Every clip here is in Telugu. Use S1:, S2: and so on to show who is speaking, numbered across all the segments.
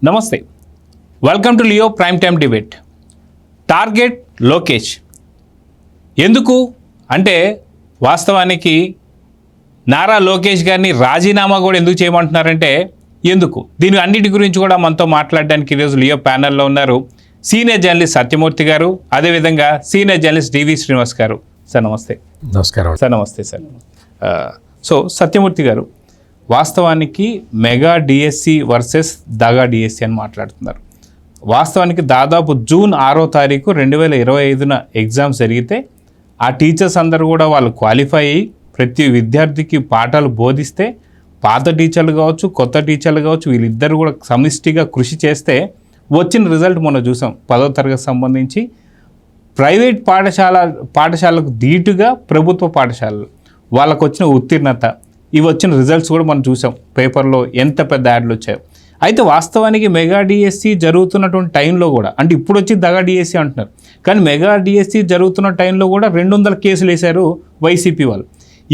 S1: నమస్తే, welcome to Leo prime time debate. Target Lokesh ఎందుకు అంటే వాస్తవానికి నారా లోకేష్ గారిని రాజీనామా కూడా ఎందుకు చేయమంటున్నారంటే ఎందుకు, దీని అన్నిటి గురించి కూడా మనతో మాట్లాడడానికి ఈరోజు లియో ప్యానెల్లో ఉన్నారు సీనియర్ జర్నలిస్ట్ సత్యమూర్తి గారు, అదేవిధంగా సీనియర్ జర్నలిస్ట్ డివి శ్రీనివాస్ గారు. సార్ నమస్తే.
S2: నమస్కారం
S1: సార్. నమస్తే సార్. సో సత్యమూర్తి గారు, వాస్తవానికి మెగా డిఎస్సి వర్సెస్ దగా డిఎస్సి అని మాట్లాడుతున్నారు. వాస్తవానికి దాదాపు జూన్ 6వ తారీఖు 2025 ఎగ్జామ్స్ జరిగితే ఆ టీచర్స్ అందరూ కూడా వాళ్ళు క్వాలిఫై అయ్యి ప్రతి విద్యార్థికి పాఠాలు బోధిస్తే పాత టీచర్లు కావచ్చు, కొత్త టీచర్లు కావచ్చు, వీళ్ళిద్దరు కూడా సమిష్టిగా కృషి చేస్తే వచ్చిన రిజల్ట్ మొన్న చూసాం. 10వ తరగతి సంబంధించి ప్రైవేట్ పాఠశాలకు ధీటుగా ప్రభుత్వ పాఠశాలలు వాళ్ళకు వచ్చిన ఉత్తీర్ణత, ఇవి వచ్చిన రిజల్ట్స్ కూడా మనం చూసాం. పేపర్లో ఎంత పెద్ద యాడ్లు వచ్చాయో. అయితే వాస్తవానికి మెగా డిఎస్సి జరుగుతున్నటువంటి టైంలో కూడా, అంటే ఇప్పుడు వచ్చి దగా డిఎస్సి అంటున్నారు, కానీ మెగా డిఎస్సి జరుగుతున్న టైంలో కూడా 200 కేసులు వేశారు వైసీపీ వాళ్ళు.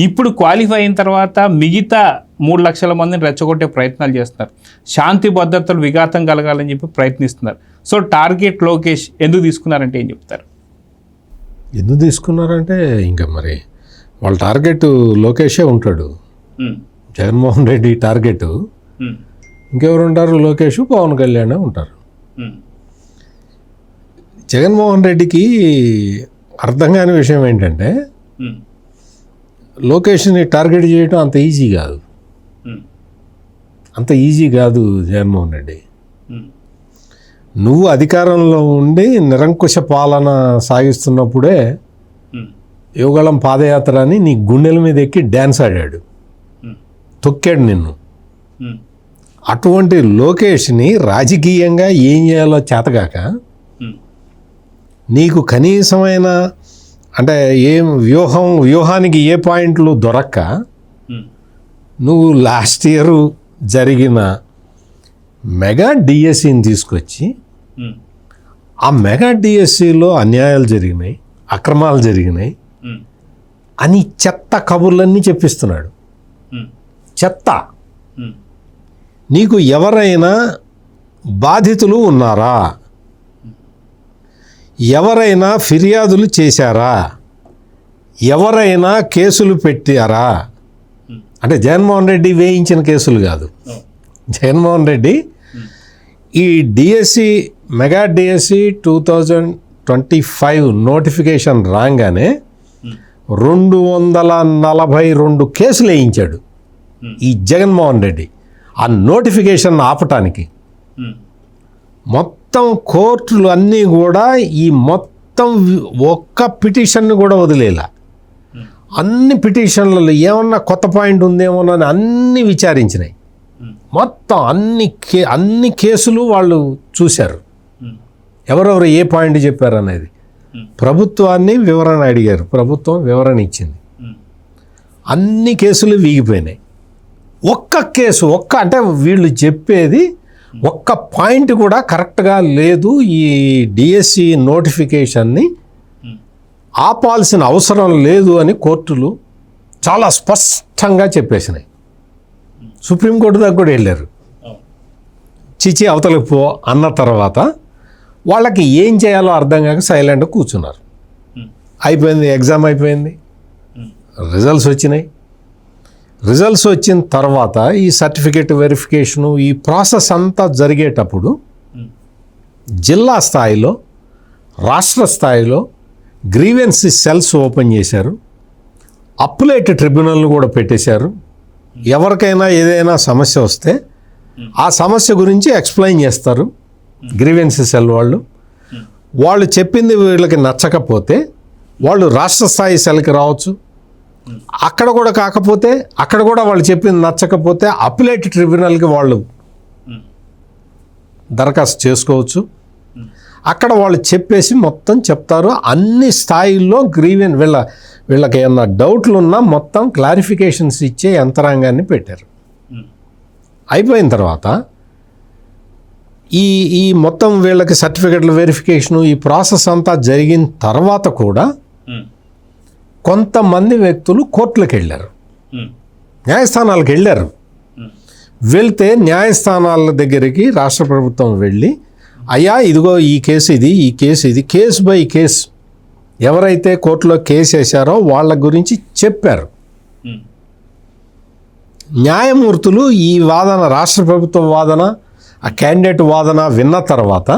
S1: ఇప్పుడు క్వాలిఫై అయిన తర్వాత మిగతా 3 లక్షల మందిని రెచ్చగొట్టే ప్రయత్నాలు చేస్తున్నారు. శాంతి భద్రతలు విఘాతం కలగాలని చెప్పి ప్రయత్నిస్తున్నారు. సో టార్గెట్ లోకేష్ ఎందుకు తీసుకున్నారంటే ఏం చెప్తారు?
S2: ఎందుకు తీసుకున్నారంటే ఇంకా మరి వాళ్ళ టార్గెట్ లోకేషే ఉంటాడు. జగన్మోహన్ రెడ్డి టార్గెట్ ఇంకెవరు ఉంటారు? లోకేష్, పవన్ కళ్యాణ్ ఉంటారు. జగన్మోహన్ రెడ్డికి అర్థం కాని విషయం ఏంటంటే లోకేష్ని టార్గెట్ చేయడం అంత ఈజీ కాదు. అంత ఈజీ కాదు జగన్మోహన్ రెడ్డి. నువ్వు అధికారంలో ఉండి నిరంకుశ పాలన సాగిస్తున్నప్పుడే యువగళం పాదయాత్ర అని నీ గుండెల మీద ఎక్కి డ్యాన్స్ ఆడాడు, తొక్కాడు నిన్ను. అటువంటి లోకేష్ని రాజకీయంగా ఏం చేయాలో చేతగాక, నీకు కనీసమైన అంటే వ్యూహానికి ఏ పాయింట్లు దొరక్క, నువ్వు లాస్ట్ ఇయర్ జరిగిన మెగా డిఎస్సిని తీసుకొచ్చి ఆ మెగా డిఎస్సిలో అన్యాయాలు జరిగినాయి, అక్రమాలు జరిగినాయి అని చెత్త కబుర్లన్నీ చెప్పిస్తున్నాడు. చెత్త. నీకు ఎవరైనా బాధితులు ఉన్నారా? ఎవరైనా ఫిర్యాదులు చేశారా? ఎవరైనా కేసులు పెట్టారా? అంటే జగన్మోహన్ రెడ్డి వేయించిన కేసులు కాదు. జగన్మోహన్ రెడ్డి ఈ డిఎస్సి మెగా డిఎస్సి 2025 నోటిఫికేషన్ రాగానే 242 కేసులు వేయించాడు ఈ జగన్మోహన్ రెడ్డి ఆ నోటిఫికేషన్ ఆపటానికి. మొత్తం కోర్టులు అన్నీ కూడా ఈ మొత్తం ఒక్క పిటిషన్ని కూడా వదిలేలా. అన్ని పిటిషన్లలో ఏమన్నా కొత్త పాయింట్ ఉందేమోనని అన్నీ విచారించినాయి. మొత్తం అన్ని కేసులు వాళ్ళు చూశారు, ఎవరెవరు ఏ పాయింట్ చెప్పారు అనేది. ప్రభుత్వాన్ని వివరణ అడిగారు, ప్రభుత్వం వివరణ ఇచ్చింది. అన్ని కేసులు వీగిపోయినాయి. ఒక్క కేసు అంటే వీళ్ళు చెప్పేది ఒక్క పాయింట్ కూడా కరెక్ట్గా లేదు. ఈ డిఎస్సి నోటిఫికేషన్ని ఆపాల్సిన అవసరం లేదు అని కోర్టులు చాలా స్పష్టంగా చెప్పేసినాయి. సుప్రీంకోర్టు దాకా కూడా వెళ్ళారు. చిచి అవతలకు పో అన్న తర్వాత వాళ్ళకి ఏం చేయాలో అర్థం కాక సైలెంట్గా కూర్చున్నారు. అయిపోయింది, ఎగ్జామ్ అయిపోయింది, రిజల్ట్స్ వచ్చినాయి. రిజల్ట్స్ వచ్చిన తర్వాత ఈ సర్టిఫికేట్ వెరిఫికేషను, ఈ ప్రాసెస్ అంతా జరిగేటప్పుడు జిల్లా స్థాయిలో, రాష్ట్ర స్థాయిలో గ్రీవెన్స్ సెల్స్ ఓపెన్ చేశారు. అప్పులేట్ ట్రిబ్యునల్ను కూడా పెట్టేశారు. ఎవరికైనా ఏదైనా సమస్య వస్తే ఆ సమస్య గురించి ఎక్స్ప్లెయిన్ చేస్తారు గ్రీవెన్స్ సెల్ వాళ్ళు చెప్పింది వీళ్ళకి నచ్చకపోతే వాళ్ళు రాష్ట్ర స్థాయి సెల్కి రావచ్చు. అక్కడ కూడా కాకపోతే, అక్కడ కూడా వాళ్ళు చెప్పింది నచ్చకపోతే అప్పీలేట్ ట్రిబ్యునల్కి వాళ్ళు దరఖాస్తు చేసుకోవచ్చు. అక్కడ వాళ్ళు చెప్పేసి మొత్తం చెప్తారు. అన్ని స్థాయిల్లో వీళ్ళకి ఏమన్నా డౌట్లు ఉన్నా మొత్తం క్లారిఫికేషన్స్ ఇచ్చే యంత్రాంగాన్ని పెట్టారు. అయిపోయిన తర్వాత ఈ మొత్తం వీళ్ళకి సర్టిఫికెట్ల వెరిఫికేషను, ఈ ప్రాసెస్ అంతా జరిగిన తర్వాత కూడా కొంతమంది వ్యక్తులు కోర్టులకు వెళ్ళారు, న్యాయస్థానాలకు వెళ్ళారు. వెళ్తే న్యాయస్థానాల దగ్గరికి రాష్ట్ర ప్రభుత్వం వెళ్ళి, అయ్యా ఇదిగో ఈ కేసు ఇది కేసు బై కేసు ఎవరైతే కోర్టులో కేసు వేశారో వాళ్ళ గురించి చెప్పారు. న్యాయమూర్తులు ఈ వాదన, రాష్ట్ర ప్రభుత్వం వాదన, ఆ క్యాండిడేట్ వాదన విన్న తర్వాత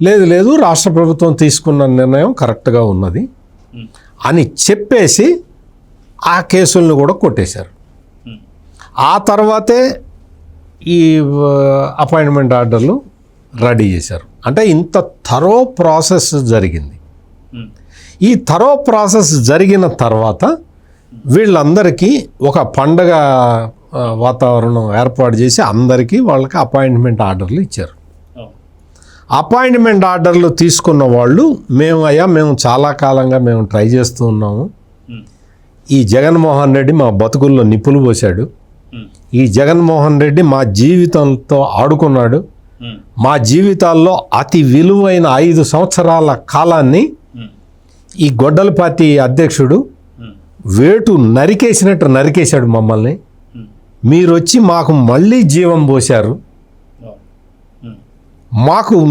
S2: లేదు రాష్ట్ర ప్రభుత్వం తీసుకున్న నిర్ణయం కరెక్ట్గా ఉన్నది అని చెప్పేసి ఆ కేసులను కూడా కొట్టేశారు. ఆ తర్వాతే ఈ అపాయింట్మెంట్ ఆర్డర్లు రెడీ చేశారు. అంటే ఇంత థరో ప్రాసెస్ జరిగింది. ఈ థరో ప్రాసెస్ జరిగిన తర్వాత వీళ్ళందరికీ ఒక పండగ వాతావరణం ఏర్పాటు చేసి అందరికీ వాళ్ళకి అపాయింట్మెంట్ ఆర్డర్లు ఇచ్చారు. అపాయింట్మెంట్ ఆర్డర్లు తీసుకున్న వాళ్ళు, మేము చాలా కాలంగా మేము ట్రై చేస్తూ ఉన్నాము. ఈ జగన్మోహన్ రెడ్డి మా బతుకుల్లో నిప్పులు పోశాడు. ఈ జగన్మోహన్ రెడ్డి మా జీవితంతో ఆడుకున్నాడు. మా జీవితాల్లో అతి విలువైన 5 సంవత్సరాల కాలాన్ని ఈ గొడ్డల పార్టీ అధ్యక్షుడు వేటు నరికేసినట్టు నరికేశాడు మమ్మల్ని. మీరు వచ్చి మాకు మళ్ళీ జీవం పోశారు.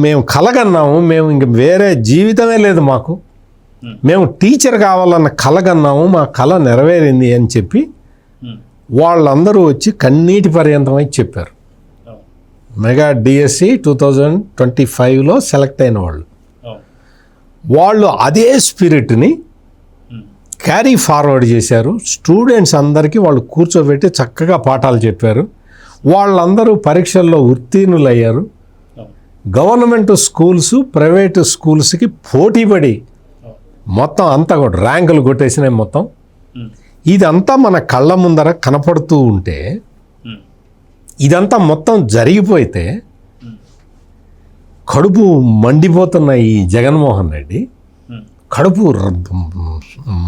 S2: మేము కలగన్నాము, మేము ఇంక వేరే జీవితమే లేదు మాకు. మేము టీచర్ కావాలన్న కలగన్నాము, మా కళ నెరవేరింది అని చెప్పి వాళ్ళందరూ వచ్చి కన్నీటి పర్యంతమై చెప్పారు. మెగా డిఎస్సి 2025లో సెలెక్ట్ అయిన వాళ్ళు అదే స్పిరిట్ని క్యారీ ఫార్వర్డ్ చేశారు. స్టూడెంట్స్ అందరికీ వాళ్ళు కూర్చోబెట్టి చక్కగా పాఠాలు చెప్పారు. వాళ్ళందరూ పరీక్షల్లో ఉత్తీర్ణులయ్యారు. గవర్నమెంట్ స్కూల్స్ ప్రైవేటు స్కూల్స్కి పోటీపడి మొత్తం అంతా కూడా ర్యాంకులు కొట్టేసినాయి మొత్తం. ఇదంతా మన కళ్ళ ముందర కనపడుతూ ఉంటే, ఇదంతా మొత్తం జరిగిపోతే కడుపు మండిపోతున్న ఈ జగన్మోహన్ రెడ్డి కడుపు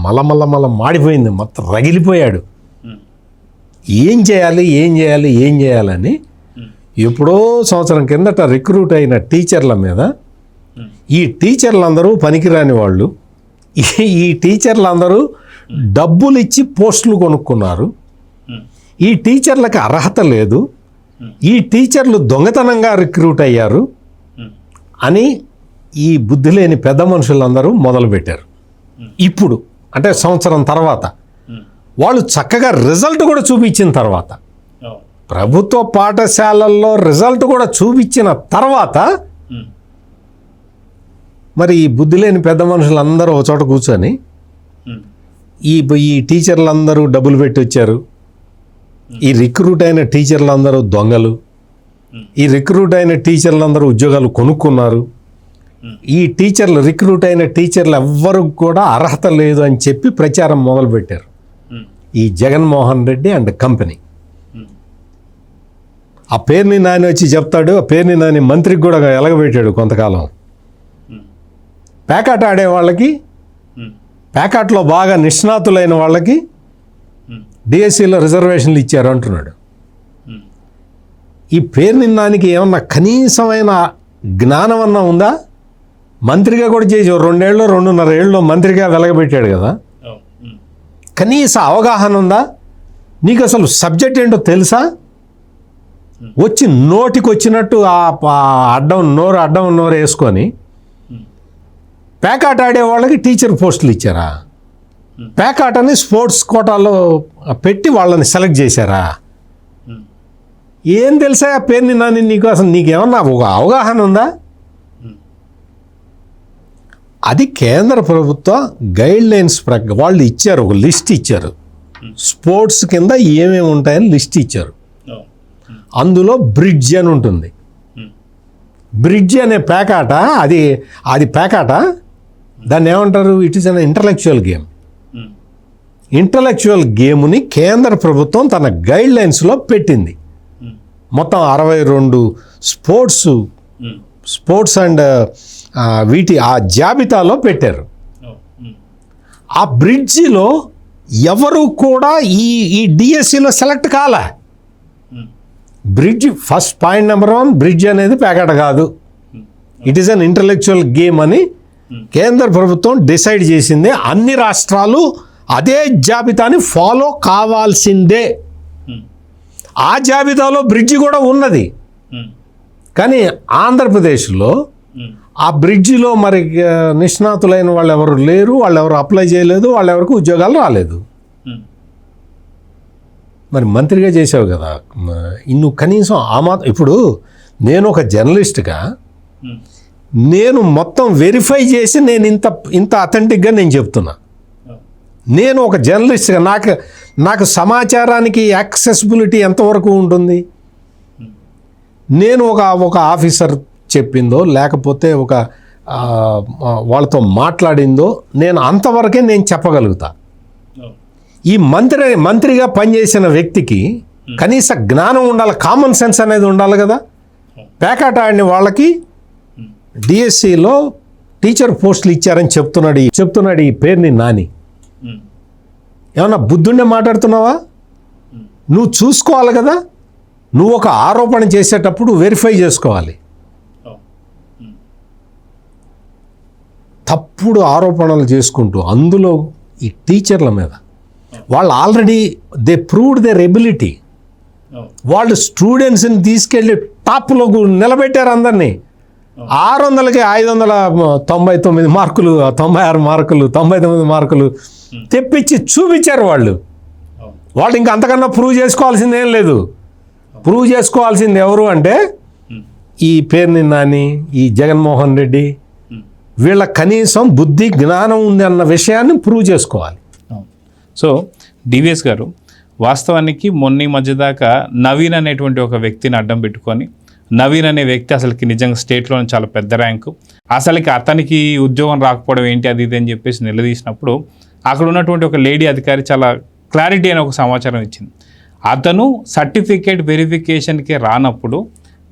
S2: మల మాడిపోయింది, మొత్తం రగిలిపోయాడు. ఏం చేయాలని ఎప్పుడో సంవత్సరం కిందట రిక్రూట్ అయిన టీచర్ల మీద, ఈ టీచర్లందరూ పనికిరాని వాళ్ళు, ఈ టీచర్లందరూ డబ్బులు ఇచ్చి పోస్టులు కొనుక్కున్నారు, ఈ టీచర్లకు అర్హత లేదు, ఈ టీచర్లు దొంగతనంగా రిక్రూట్ అయ్యారు అని ఈ బుద్ధి లేని పెద్ద మనుషులందరూ మొదలుపెట్టారు. ఇప్పుడు అంటే సంవత్సరం తర్వాత వాళ్ళు చక్కగా రిజల్ట్ కూడా చూపించిన తర్వాత, ప్రభుత్వ పాఠశాలల్లో రిజల్ట్ కూడా చూపించిన తర్వాత, మరి ఈ బుద్ధి లేని పెద్ద మనుషులందరూ ఒక చోట కూర్చొని ఈ టీచర్లందరూ డబ్బులు పెట్టి వచ్చారు, ఈ రిక్రూట్ అయిన టీచర్లందరూ దొంగలు, ఈ రిక్రూట్ అయిన టీచర్లందరూ ఉద్యోగాలు కొనుక్కున్నారు, ఈ రిక్రూట్ అయిన టీచర్లు ఎవ్వరు కూడా అర్హత లేదు అని చెప్పి ప్రచారం మొదలుపెట్టారు ఈ జగన్మోహన్ రెడ్డి అండ్ కంపెనీ. ఆ పేరుని నాని వచ్చి చెప్తాడు, ఆ పేరుని నాని మంత్రికి కూడా ఎలగబెట్టాడు కొంతకాలం. ప్యాకాట్ ఆడే వాళ్ళకి, ప్యాకాట్లో బాగా నిష్ణాతులైన వాళ్ళకి డిఎస్సిలో రిజర్వేషన్లు ఇచ్చారు అంటున్నాడు. ఈ పేరుని నానికి ఏమన్నా కనీసమైన జ్ఞానం అన్నా ఉందా? మంత్రిగా కూడా చేసి 2.5 ఏళ్ళు మంత్రిగా వెలగబెట్టాడు కదా. కనీస అవగాహన ఉందా నీకు? అసలు సబ్జెక్ట్ ఏంటో తెలుసా? వచ్చి నోటికి వచ్చినట్టు అడ్డం నోరు వేసుకొని ప్యాకాట్ ఆడే వాళ్ళకి టీచర్ పోస్టులు ఇచ్చారా? ప్యాకాట్ అని స్పోర్ట్స్ కోటాలో పెట్టి వాళ్ళని సెలెక్ట్ చేశారా? ఏం తెలుసా ఆ పేరుని నాని నీకు? అసలు నీకేమన్నా ఒక అవగాహన ఉందా? అది కేంద్ర ప్రభుత్వ గైడ్ లైన్స్ ప్రకారం వాళ్ళు ఇచ్చారు, ఒక లిస్ట్ ఇచ్చారు. స్పోర్ట్స్ కింద ఏమేమి ఉంటాయని లిస్ట్ ఇచ్చారు. అందులో బ్రిడ్జ్ అని ఉంటుంది. బ్రిడ్జ్ అనే ప్యాకాట, అది ప్యాకాట, దాన్ని ఏమంటారు? It is an intellectual game. Intellectual గేమ్ని కేంద్ర ప్రభుత్వం తన గైడ్ లైన్స్లో పెట్టింది. మొత్తం 62 స్పోర్ట్స్ అండ్ ఆ జాబితాలో పెట్టారు. ఆ బ్రిడ్జిలో ఎవరు కూడా ఈ డిఎస్సిలో సెలెక్ట్ కాలే. Bridge first point number 1, bridge అనేది ప్యాకెట్ కాదు, it is an intellectual game అని కేంద్ర ప్రభుత్వం డిసైడ్ చేసింది. అన్ని రాష్ట్రాలు అదే జాబితాని ఫాలో కావాల్సిందే. ఆ జాబితాలో బ్రిడ్జి కూడా ఉన్నది. కానీ ఆంధ్రప్రదేశ్లో ఆ బ్రిడ్జిలో మరి నిష్ణాతులైన వాళ్ళు ఎవరు లేరు, వాళ్ళు ఎవరు అప్లై చేయలేదు, వాళ్ళు ఎవరికి ఉద్యోగాలు రాలేదు. మరి మంత్రిగా చేసావు కదా, నువ్వు కనీసం ఇప్పుడు నేను ఒక జర్నలిస్ట్గా నేను మొత్తం వెరిఫై చేసి నేను ఇంత అథెంటిక్గా నేను చెప్తున్నా. నేను ఒక జర్నలిస్ట్గా నాకు సమాచారానికి యాక్సెసిబిలిటీ ఎంతవరకు ఉంటుంది? నేను ఒక ఆఫీసర్ చెప్పిందో లేకపోతే వాళ్ళతో మాట్లాడిందో నేను అంతవరకే నేను చెప్పగలుగుతా. ఈ మంత్రిగా పనిచేసిన వ్యక్తికి కనీస జ్ఞానం ఉండాలి, కామన్ సెన్స్ అనేది ఉండాలి కదా. పేకాట ఆడిన వాళ్ళకి డిఎస్సిలో టీచర్ పోస్టులు ఇచ్చారని చెప్తున్నాడు ఈ పేరుని నాని. ఏమన్నా బుద్ధుండే మాట్లాడుతున్నావా? నువ్వు చూసుకోవాలి కదా. నువ్వు ఒక ఆరోపణ చేసేటప్పుడు వెరిఫై చేసుకోవాలి. తప్పుడు ఆరోపణలు చేసుకుంటూ అందులో ఈ టీచర్ల మీద వాళ్ళు already they proved there ability. వాళ్ళు స్టూడెంట్స్ని తీసుకెళ్ళి టాప్లో నిలబెట్టారు అందరినీ. 600కి 599 మార్కులు, 96 మార్కులు, 99 మార్కులు తెప్పించి చూపించారు వాళ్ళు. ఇంకా అంతకన్నా ప్రూవ్ చేసుకోవాల్సింది ఏం లేదు. ప్రూవ్ చేసుకోవాల్సింది ఎవరు అంటే ఈ పేరుని నాని, ఈ జగన్మోహన్ రెడ్డి, వీళ్ళ కనీసం బుద్ధి జ్ఞానం ఉంది అన్న విషయాన్ని ప్రూవ్ చేసుకోవాలి.
S1: సో డివిఎస్ గారు, వాస్తవానికి మొన్న మధ్య దాకా నవీన్ అనేటువంటి ఒక వ్యక్తిని అడ్డం పెట్టుకొని, నవీన్ అనే వ్యక్తి అసలుకి నిజంగా స్టేట్లో చాలా పెద్ద ర్యాంకు, అసలుకి అతనికి ఉద్యోగం రాకపోవడం ఏంటి అది ఇది అని చెప్పేసి నిలదీసినప్పుడు అక్కడ ఉన్నటువంటి ఒక లేడీ అధికారి చాలా క్లారిటీ అనే ఒక సమాచారం ఇచ్చింది. అతను సర్టిఫికేట్ వెరిఫికేషన్కి రానప్పుడు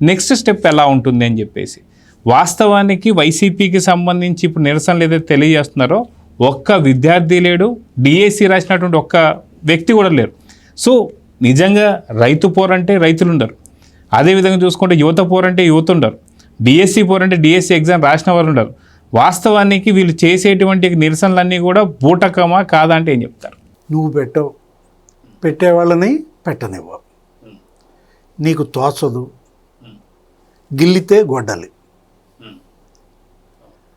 S1: నెక్స్ట్ స్టెప్ ఎలా ఉంటుంది అని చెప్పేసి. వాస్తవానికి వైసీపీకి సంబంధించి ఇప్పుడు నిరసనలు ఏదైతే తెలియజేస్తున్నారో ఒక్క విద్యార్థి లేడు, డిఎస్సి రాసినటువంటి ఒక్క వ్యక్తి కూడా లేరు. సో నిజంగా రైతు పోరంటే రైతులు ఉండరు, అదేవిధంగా చూసుకుంటే యువత పోరంటే యువత ఉండరు, డిఎస్సి పోరంటే డిఎస్సి ఎగ్జామ్ రాసిన వాళ్ళు ఉండరు. వాస్తవానికి వీళ్ళు చేసేటువంటి నిరసనలన్నీ కూడా బూటకమా కాదా అంటే ఏం చెప్తారు?
S3: నువ్వు పెట్టేవాళ్ళని పెట్టనివ్వవు, నీకు తోచదు, గిల్లితే గొడ్డలి.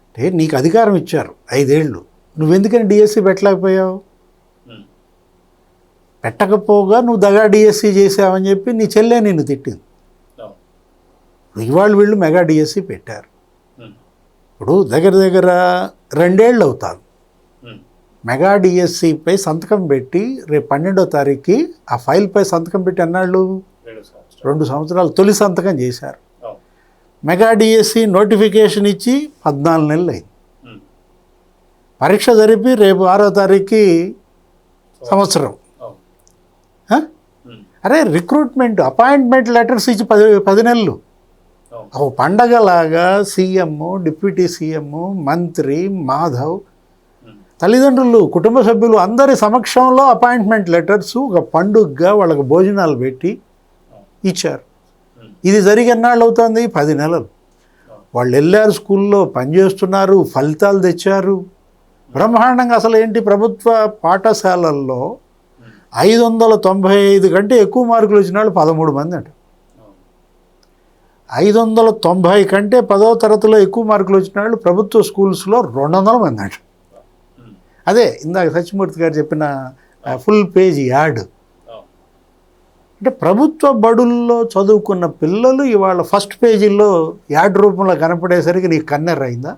S3: అంటే నీకు అధికారం ఇచ్చారు 5 ఏళ్ళు, నువ్వెందుకని డిఎస్సి పెట్టలేకపోయావు? పెట్టకపోగా నువ్వు దగా డిఎస్సి చేసావని చెప్పి నీ చెల్లె నిన్ను తిట్టింది. ఇవాళ వీళ్ళు మెగా డిఎస్సి పెట్టారు. ఇప్పుడు దగ్గర 2 ఏళ్ళు అవుతాను మెగా డిఎస్సిపై సంతకం పెట్టి, రేపు 12వ తారీఖుకి ఆ ఫైల్పై సంతకం పెట్టి అన్నాళ్ళు 2 సంవత్సరాలు తొలి సంతకం చేశారు. మెగా డిఎస్సి నోటిఫికేషన్ ఇచ్చి 14 నెలలు అయింది. పరీక్ష జరిపి రేపు 6వ తారీఖుకి సంవత్సరం. అరే రిక్రూట్మెంట్ అపాయింట్మెంట్ లెటర్స్ ఇచ్చి 10 నెలలు. ఒక పండగలాగా సీఎం, డిప్యూటీ సీఎం, మంత్రి, మాధవ్, తల్లిదండ్రులు, కుటుంబ సభ్యులు అందరి సమక్షంలో అపాయింట్మెంట్ లెటర్స్ ఒక పండుగగా వాళ్ళకి భోజనాలు పెట్టి ఇచ్చారు. ఇది జరిగి ఎన్నాళ్ళు అవుతుంది? 10 నెలలు. వాళ్ళు వెళ్ళారు, స్కూల్లో పనిచేస్తున్నారు, ఫలితాలు తెచ్చారు బ్రహ్మాండంగా. అసలు ఏంటి, ప్రభుత్వ పాఠశాలల్లో 595 కంటే ఎక్కువ మార్కులు వచ్చిన వాళ్ళు 13 మంది అంట. 590 కంటే 10వ తరగతిలో ఎక్కువ మార్కులు వచ్చిన వాళ్ళు ప్రభుత్వ స్కూల్స్లో 200 మంది అంట. అదే ఇందాక సత్యమూర్తి గారు చెప్పిన ఫుల్ పేజ్ యాడ్. అంటే ప్రభుత్వ బడుల్లో చదువుకున్న పిల్లలు ఇవాళ ఫస్ట్ పేజీల్లో యాడ్ రూపంలో కనపడేసరికి నీకు కన్నెర్రైందా?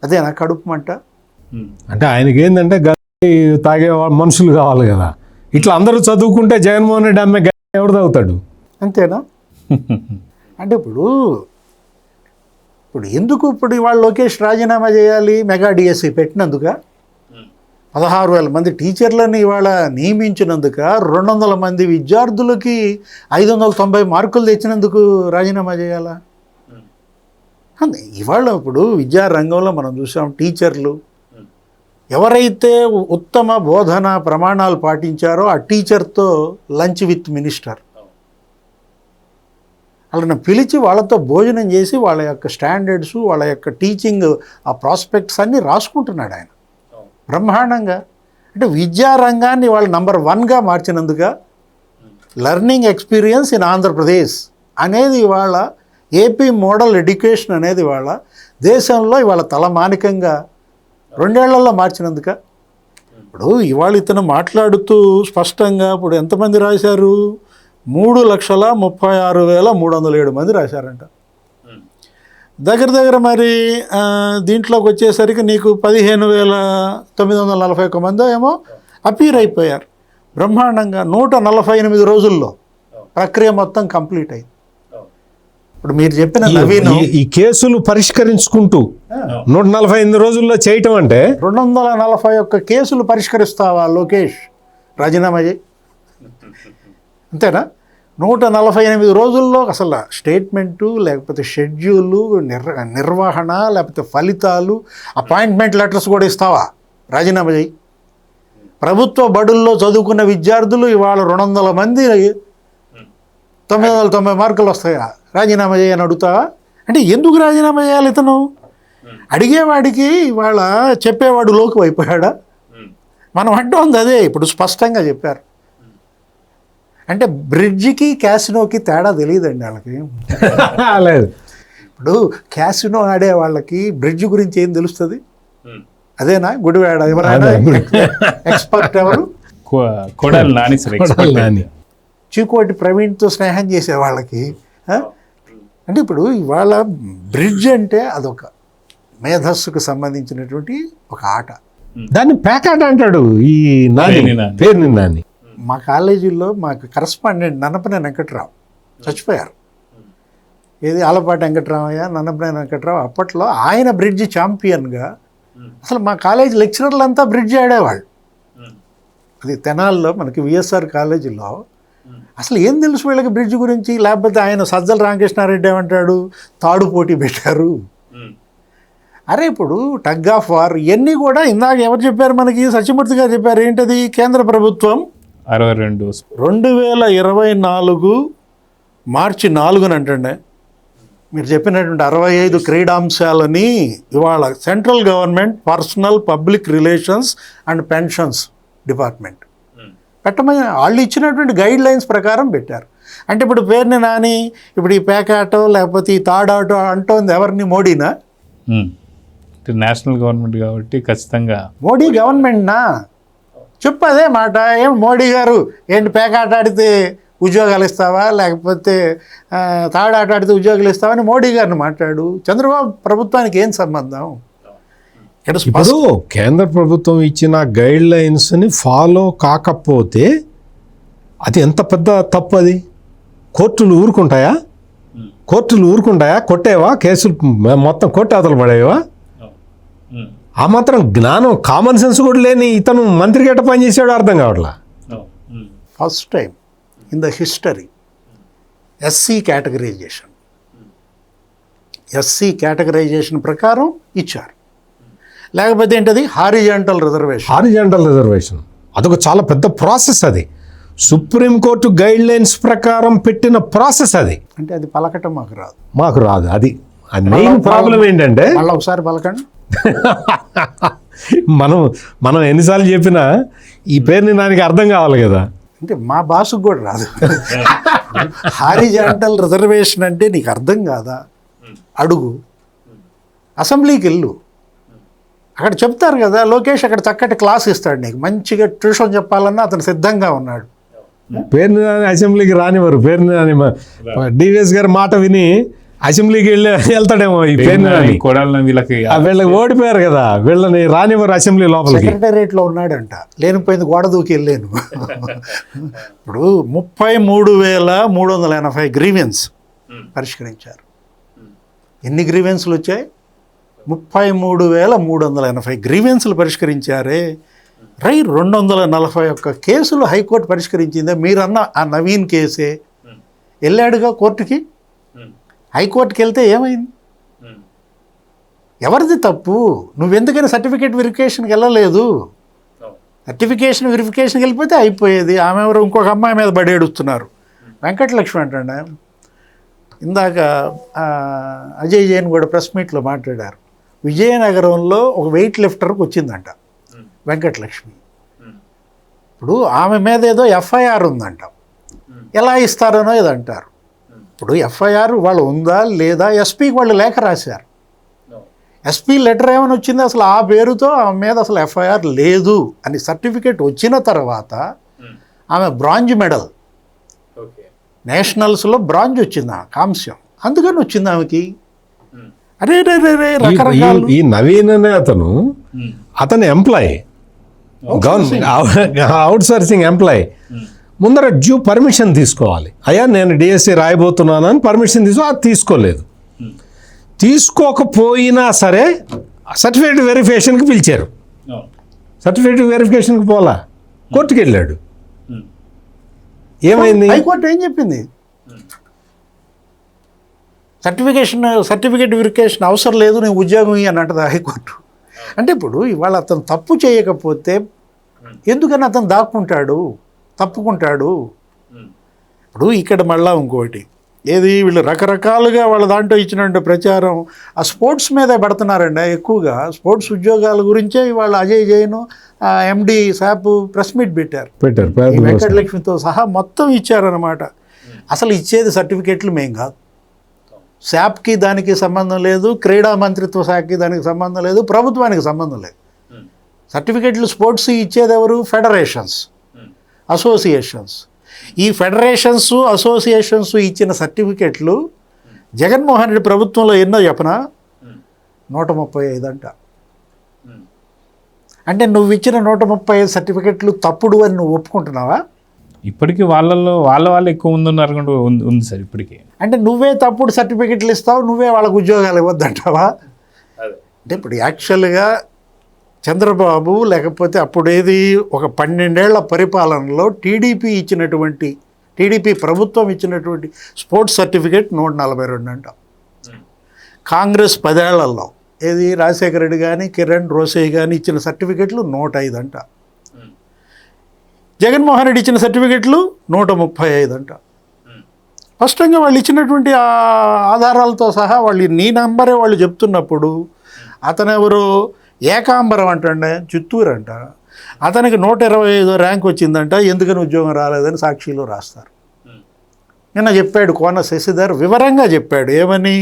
S3: అదే నా కడుపు మంట.
S2: అంటే ఆయనకి ఏంటంటే గది తాగే మనుషులు కావాలి కదా. ఇట్లా అందరూ చదువుకుంటే జగన్మోహన్ రెడ్డి అమ్మాయి గది ఎవడు తాగుతాడు?
S3: అంతేనా? అంటే ఇప్పుడు ఎందుకు ఇవాళ లోకేష్ రాజీనామా చేయాలి? మెగా డిఎస్సి పెట్టినందుక, 16,000 మంది టీచర్లని ఇవాళ నియమించినందుక, 200 మంది విద్యార్థులకి 590 మార్కులు తెచ్చినందుకు రాజీనామా చేయాలా? ఇవాళ ఇప్పుడు విద్యారంగంలో మనం చూసాం, టీచర్లు ఎవరైతే ఉత్తమ బోధన ప్రమాణాలు పాటించారో ఆ టీచర్తో లంచ్ విత్ మినిస్టర్ వాళ్ళని పిలిచి వాళ్ళతో భోజనం చేసి వాళ్ళ యొక్క స్టాండర్డ్స్, వాళ్ళ యొక్క టీచింగ్ ఆ ప్రాస్పెక్ట్స్ అన్నీ రాసుకుంటున్నాడు ఆయన బ్రహ్మాండంగా. అంటే విద్యారంగాన్ని వాళ్ళు నంబర్ 1గా మార్చినందుక లెర్నింగ్ ఎక్స్పీరియన్స్ ఇన్ ఆంధ్రప్రదేశ్ అనేది ఇవాళ ఏపీ మోడల్ ఎడ్యుకేషన్ అనేది ఇవాళ దేశంలో ఇవాళ తలమానికంగా 2 ఏళ్లలో మార్చినందుక. ఇప్పుడు ఇవాళ ఇతను మాట్లాడుతూ స్పష్టంగా ఇప్పుడు ఎంతమంది రాశారు, 3,36,307 మంది రాశారంట. దగ్గర మరి దీంట్లోకి వచ్చేసరికి నీకు 15,941 మంది ఏమో అపీర్ అయిపోయారు బ్రహ్మాండంగా. 148 రోజుల్లో ప్రక్రియ మొత్తం కంప్లీట్ అయింది. ఇప్పుడు మీరు చెప్పిన నవీన్
S2: ఈ కేసులు పరిష్కరించుకుంటూ 148 రోజుల్లో చేయటం అంటే
S3: 241 కేసులు పరిష్కరిస్తావా లోకేష్? రాజీనామా చేయి, అంతేనా? 148 రోజుల్లో అసలు స్టేట్మెంటు, లేకపోతే షెడ్యూలు, నిర్వహణ, లేకపోతే ఫలితాలు, అపాయింట్మెంట్ లెటర్స్ కూడా ఇస్తావా? రాజీనామా చేయి. ప్రభుత్వ బడుల్లో చదువుకున్న విద్యార్థులు ఇవాళ 200 మంది 990 మార్కులు వస్తాయా? రాజీనామా చేయని అడుగుతావా? అంటే ఎందుకు రాజీనామా చేయాలి ఇతను? అడిగేవాడికి ఇవాళ చెప్పేవాడు లోకు అయిపోయాడా? మనం అంటోంది అదే. ఇప్పుడు స్పష్టంగా చెప్పారు. అంటే బ్రిడ్జికి క్యాసినోకి తేడా తెలియదండి వాళ్ళకి.
S2: లేదు,
S3: ఇప్పుడు క్యాసినో ఆడే వాళ్ళకి బ్రిడ్జ్ గురించి ఏం తెలుస్తుంది? అదేనా గుడివాడ ఎవరైనా ఎక్స్పర్ట్ ఎవరు?
S1: Kodali Nani sir, expert.
S2: నాని.
S3: చీకోటి ప్రవీణ్తో స్నేహం చేసే వాళ్ళకి అంటే ఇప్పుడు ఇవాళ బ్రిడ్జ్ అంటే అదొక మేధస్సుకు సంబంధించినటువంటి ఒక ఆట.
S2: దాన్ని ప్యాకాట్ అంటాడు ఈ నాని, పేరుని నాని.
S3: మా కాలేజీలో మాకు కరస్పాండెంట్ నన్నపనేని వెంకట్రావు చచ్చిపోయారు. ఏది ఆలపాటి వెంకట్రామయ్య, నన్నపనేని వెంకట్రావు. అప్పట్లో ఆయన బ్రిడ్జ్ ఛాంపియన్గా అసలు మా కాలేజీ లెక్చరర్లంతా బ్రిడ్జ్ ఆడేవాళ్ళు. అది తెనాల్లో మనకి విఎస్ఆర్ కాలేజీలో అసలు ఏం తెలుసు వీళ్ళకి బ్రిడ్జ్ గురించి? లేకపోతే ఆయన సజ్జల రామకృష్ణారెడ్డి ఏమంటాడు, తాడు పోటీ పెట్టారు. అరే ఇప్పుడు టగ్ ఆఫ్ వార్ ఇవన్నీ కూడా ఇందాక ఎవరు చెప్పారు మనకి? సత్యమూర్తి గారు చెప్పారు. ఏంటది? కేంద్ర ప్రభుత్వం 2024 మార్చి 4న అంటండి మీరు చెప్పినటువంటి 65 క్రీడాంశాలని ఇవాళ central government personal public relations and pensions department పెట్టమని వాళ్ళు ఇచ్చినటువంటి గైడ్ లైన్స్ ప్రకారం పెట్టారు. అంటే ఇప్పుడు పేరుని నాని ఇప్పుడు ఈ పేకాటో లేకపోతే ఈ తాడాటో అంటోంది ఎవరిని? మోడీనా?
S1: నేషనల్ గవర్నమెంట్ కాబట్టి ఖచ్చితంగా
S3: మోడీ గవర్నమెంట్నా? చెప్పు అదే మాట. ఏం మోడీ గారు ఏంటి పేకాట ఆడితే ఉద్యోగాలు ఇస్తావా, లేకపోతే తాడాట ఆడితే ఉద్యోగాలు ఇస్తావా అని మోడీ గారిని మాట్లాడు. చంద్రబాబు ప్రభుత్వానికి ఏం సంబంధం?
S2: ఇప్పుడు కేంద్ర ప్రభుత్వం ఇచ్చిన గైడ్ లైన్స్ని ఫాలో కాకపోతే అది ఎంత పెద్ద తప్పు. అది కోర్టులు ఊరుకుంటాయా? కొట్టేవా? కేసులు మొత్తం కొట్టి అతలు పడేవా? ఆ మాత్రం జ్ఞానం, కామన్ సెన్స్ కూడా లేని ఇతను మంత్రి గట్ట పనిచేసాడు అర్థం కావట్లా.
S3: First time in the history SC categorisation ప్రకారం ఇచ్చారు. లేకపోతే ఏంటది? Horizontal reservation. అదొక చాలా పెద్ద ప్రాసెస్. అది సుప్రీంకోర్టు గైడ్ లైన్స్ ప్రకారం పెట్టిన ప్రాసెస్. అది అంటే అది పలకటం
S2: మాకు రాదు. అది మెయిన్ ప్రాబ్లం ఏంటంటే
S3: మళ్ళీ ఒకసారి పలకండి.
S2: మనం ఎన్నిసార్లు చెప్పినా ఈ పేరుని దానికి అర్థం కావాలి కదా.
S3: అంటే మా బాసుకు కూడా రాదు. హారిజాంటల్ రిజర్వేషన్ అంటే నీకు అర్థం కాదా? అడుగు, అసెంబ్లీకి వెళ్ళు, అక్కడ చెప్తారు కదా. లోకేష్ అక్కడ చక్కటి క్లాస్ ఇస్తాడు నీకు, మంచిగా ట్యూషన్ చెప్పాలన్నా అతను సిద్ధంగా ఉన్నాడు.
S2: పేరుని అసెంబ్లీకి రానివారు. పేరుని డివిఎస్ గారి మాట విని అసెంబ్లీకి వెళ్తాడేమో ఈ పేరుని. వీళ్ళకి ఓడిపోయారు కదా, వీళ్ళని రానివారు అసెంబ్లీ లోపలికి.
S3: సెక్రటేరియట్లో ఉన్నాడంట, లేనిపోయింది గోడ దూకి వెళ్ళాను. ఇప్పుడు 33,380 గ్రీవెన్స్ పరిష్కరించారు. ఎన్ని గ్రీవెన్స్లు వచ్చాయి? 33,380 గ్రీవెన్స్లు పరిష్కరించారే. 241 కేసులు హైకోర్టు పరిష్కరించిందే. మీరన్న ఆ నవీన్ కేసే వెళ్ళాడుగా కోర్టుకి. హైకోర్టుకి వెళ్తే ఏమైంది? ఎవరిది తప్పు? నువ్వెందుకైనా సర్టిఫికేట్ వెరిఫికేషన్కి వెళ్ళలేదు. వెరిఫికేషన్కి వెళ్ళిపోతే అయిపోయేది. ఆమె ఎవరు ఇంకొక అమ్మాయి మీద బడి ఏడుస్తున్నారు. వెంకటలక్ష్మి అంటండి. ఇందాక అజయ్ జైన్ కూడా ప్రెస్ మీట్లో మాట్లాడారు. విజయనగరంలో ఒక వెయిట్ లిఫ్టర్కి వచ్చిందంట వెంకటలక్ష్మి. ఇప్పుడు ఆమె మీద ఏదో ఎఫ్ఐఆర్ ఉందంట. ఎలా ఇస్తారనో ఇది అంటారు. ఇప్పుడు ఎఫ్ఐఆర్ వాళ్ళు ఉందా లేదా, ఎస్పీకి వాళ్ళు లేఖ రాశారు. ఎస్పీ లెటర్ ఏమైనా వచ్చింది, అసలు ఆ పేరుతో ఆమె మీద అసలు ఎఫ్ఐఆర్ లేదు అని సర్టిఫికేట్ వచ్చిన తర్వాత ఆమె బ్రాంజ్ మెడల్, నేషనల్స్లో బ్రాంజ్ వచ్చింది, కాంస్యం, అందుకని వచ్చింది ఆమెకి. అరే రే రే రే రకరకాల.
S2: ఈ నవీన్ అనే అతను ఎంప్లాయ్, అవుట్ సోర్సింగ్ ఎంప్లాయ్, ముందర డ్యూ పర్మిషన్ తీసుకోవాలి. అయ్యా నేను డిఎస్సి రాయబోతున్నానని పర్మిషన్ తీసుకోలేదు. తీసుకోకపోయినా సరే సర్టిఫికేట్ వెరిఫికేషన్కి పిలిచారు. సర్టిఫికేట్ వెరిఫికేషన్కి పోలా, కోర్టుకు వెళ్ళాడు. ఏమైంది?
S3: హైకోర్టు ఏం చెప్పింది? సర్టిఫికేట్ వెరిఫికేషన్ అవసరం లేదు, నేను ఉద్యోగం అని అంటది హైకోర్టు. అంటే ఇప్పుడు ఇవాళ అతను తప్పు చేయకపోతే ఎందుకని అతను దాక్కుంటాడు, తప్పుకుంటాడు? ఇప్పుడు ఇక్కడ మళ్ళా ఇంకోటి ఏది, వీళ్ళు రకరకాలుగా వాళ్ళ దాంట్లో ఇచ్చినటువంటి ప్రచారం ఆ స్పోర్ట్స్ మీదే పెడుతున్నారండి ఎక్కువగా. స్పోర్ట్స్ ఉద్యోగాల గురించే ఇవాళ అజయ్ జైన్ ఎండి శాప్ ప్రెస్ మీట్ పెట్టారు. వెంకటలక్ష్మితో సహా మొత్తం ఇచ్చారనమాట. అసలు ఇచ్చేది సర్టిఫికెట్లు మేం కాదు, శాప్కి దానికి సంబంధం లేదు, క్రీడా మంత్రిత్వ శాఖకి దానికి సంబంధం లేదు, ప్రభుత్వానికి సంబంధం లేదు. సర్టిఫికెట్లు స్పోర్ట్స్ ఇచ్చేది ఎవరు? Federations, associations. ఈ ఫెడరేషన్స్, అసోసియేషన్స్ ఇచ్చిన సర్టిఫికెట్లు జగన్మోహన్ రెడ్డి ప్రభుత్వంలో ఎన్నో చెప్పనా? 135 అంట. అంటే నువ్వు ఇచ్చిన 135 సర్టిఫికెట్లు తప్పుడు అని నువ్వు ఒప్పుకుంటున్నావా?
S1: ఇప్పటికీ వాళ్ళు ఎక్కువ ముందున్నారు ఉంది సార్ ఇప్పటికీ.
S3: అంటే నువ్వే తప్పుడు సర్టిఫికెట్లు ఇస్తావు, నువ్వే వాళ్ళకు ఉద్యోగాలు ఇవ్వద్దంటావా? అంటే ఇప్పుడు యాక్చువల్గా చంద్రబాబు లేకపోతే అప్పుడేది ఒక 12 ఏళ్ల పరిపాలనలో టీడీపీ ప్రభుత్వం ఇచ్చినటువంటి స్పోర్ట్స్ సర్టిఫికేట్ 142 అంట. కాంగ్రెస్ 10 ఏళ్లలో ఏది రాజశేఖర రెడ్డి కానీ కిరణ్ రోసే కానీ ఇచ్చిన సర్టిఫికెట్లు 105 అంట. జగన్మోహన్ రెడ్డి ఇచ్చిన సర్టిఫికెట్లు 135 అంట. స్పష్టంగా వాళ్ళు ఇచ్చినటువంటి ఆధారాలతో సహా వాళ్ళు నీ నంబరే వాళ్ళు చెప్తున్నప్పుడు అతను ఎవరు ఏకాంబరం అంటండే చిత్తూరు అంట, అతనికి 125 ర్యాంక్ వచ్చిందంట, ఎందుకని ఉద్యోగం రాలేదని సాక్షిలో రాస్తారు. నిన్న చెప్పాడు కోన శశిధర్, వివరంగా చెప్పాడు. ఏమని?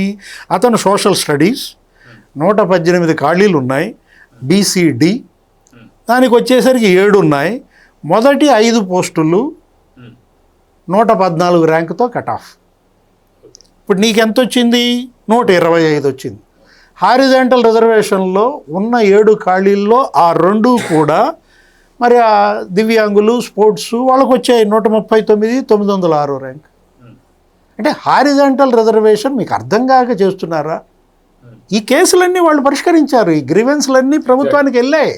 S3: అతను సోషల్ స్టడీస్ 118 ఖాళీలు ఉన్నాయి, బీసీడీ దానికి వచ్చేసరికి 7 ఉన్నాయి, మొదటి 5 పోస్టులు 114 ర్యాంకుతో కట్ ఆఫ్. ఇప్పుడు నీకెంత వచ్చింది? 125 వచ్చింది. హారిజాంటల్ రిజర్వేషన్లో ఉన్న 7 ఖాళీల్లో ఆ 2 కూడా మరి ఆ దివ్యాంగులు స్పోర్ట్స్ వాళ్ళకు వచ్చాయి 139, 906 ర్యాంక్. అంటే హారిజాంటల్ రిజర్వేషన్ మీకు అర్థం కాక చేస్తున్నారా? ఈ కేసులన్నీ వాళ్ళు పరిష్కరించారు, ఈ గ్రీవెన్స్లన్నీ ప్రభుత్వానికి వెళ్ళాయి.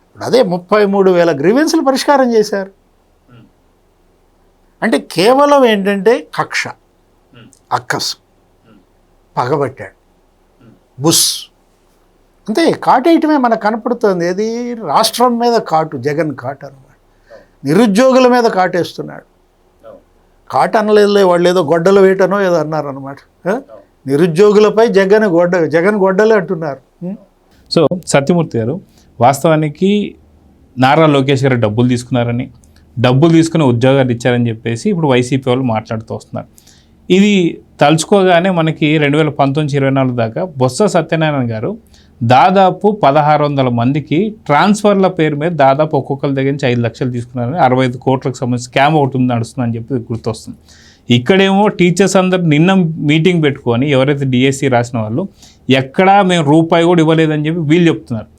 S3: ఇప్పుడు అదే 33,000 గ్రీవెన్స్లు పరిష్కారం చేశారు. అంటే కేవలం ఏంటంటే కక్ష, అక్కసు, పగబట్టాడు, బుస్ అంతే. కాటేయటమే మనకు కనపడుతుంది. ఏది రాష్ట్రం మీద కాటు, జగన్ కాటు అనమాట. నిరుద్యోగుల మీద కాటేస్తున్నాడు. కాటు అనలేదులే, వాళ్ళు ఏదో గొడ్డలు వేయటనో ఏదో అన్నారనమాట. నిరుద్యోగులపై జగన్ గొడ్డలే అంటున్నారు.
S1: సో సత్యమూర్తి గారు, వాస్తవానికి నారా లోకేష్ గారు డబ్బులు తీసుకున్నారని, డబ్బులు తీసుకుని ఉద్యోగాలు ఇచ్చారని చెప్పేసి ఇప్పుడు వైసీపీ వాళ్ళు మాట్లాడుతూ వస్తున్నారు. ఇది తలుచుకోగానే మనకి 2019-24 దాకా బొత్స సత్యనారాయణ గారు దాదాపు 1,600 మందికి ట్రాన్స్ఫర్ల పేరు మీద దాదాపు ఒక్కొక్కరి దగ్గర నుంచి 5 లక్షలు తీసుకున్నారని 65 కోట్లకు సంబంధించి స్కామ్ ఒకటి నడుస్తుందని చెప్పి గుర్తొస్తుంది. ఇక్కడేమో టీచర్స్ అందరు నిన్న మీటింగ్ పెట్టుకొని ఎవరైతే డిఎస్సి రాసిన వాళ్ళు ఎక్కడా మేము రూపాయి కూడా ఇవ్వలేదని చెప్పి వీళ్ళు చెప్తున్నారు.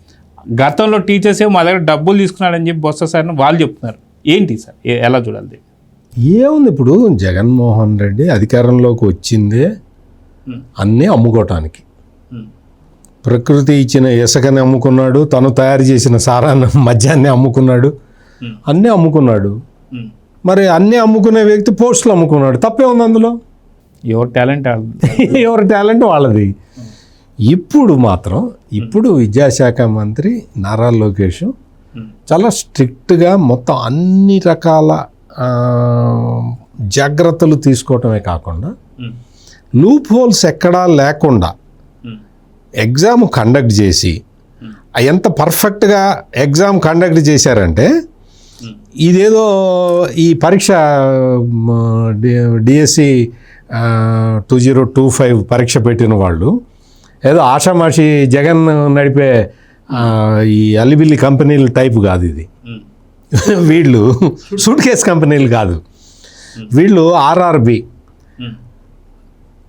S1: గతంలో టీచర్స్ ఏమో మా దగ్గర డబ్బులు తీసుకున్నాడని చెప్పి బొత్స సార్ వాళ్ళు చెప్తున్నారు. ఏంటి సార్, ఎలా చూడాలి?
S2: ఏముంది, ఇప్పుడు జగన్మోహన్ రెడ్డి అధికారంలోకి వచ్చిందే అన్నీ అమ్ముకోవటానికి. ప్రకృతి ఇచ్చిన ఇసుకని అమ్ముకున్నాడు, తను తయారు చేసిన సారాన్ని మద్యాన్ని అమ్ముకున్నాడు, అన్నీ అమ్ముకున్నాడు. మరి అన్నీ అమ్ముకునే వ్యక్తి పోస్టులు అమ్ముకున్నాడు, తప్పే ఉంది అందులో? ఎవరి టాలెంట్ వాళ్ళది. ఇప్పుడు మాత్రం విద్యాశాఖ మంత్రి నారా లోకేష్ చాలా స్ట్రిక్ట్గా మొత్తం అన్ని రకాల జాగ్రత్తలు తీసుకోవటమే కాకుండా లూప్ హోల్స్ ఎక్కడా లేకుండా ఎగ్జామ్ కండక్ట్ చేసి ఎంత పర్ఫెక్ట్గా ఎగ్జామ్ కండక్ట్ చేశారంటే ఇదేదో ఈ పరీక్ష డిఎస్సి 2025 పరీక్ష పెట్టిన వాళ్ళు ఏదో ఆషామాషి జగన్ నడిపే ఈ అల్లిబిల్లి కంపెనీల టైపు కాదు ఇది. వీళ్ళు సూట్ కేస్ కంపెనీలు కాదు, వీళ్ళు RRB,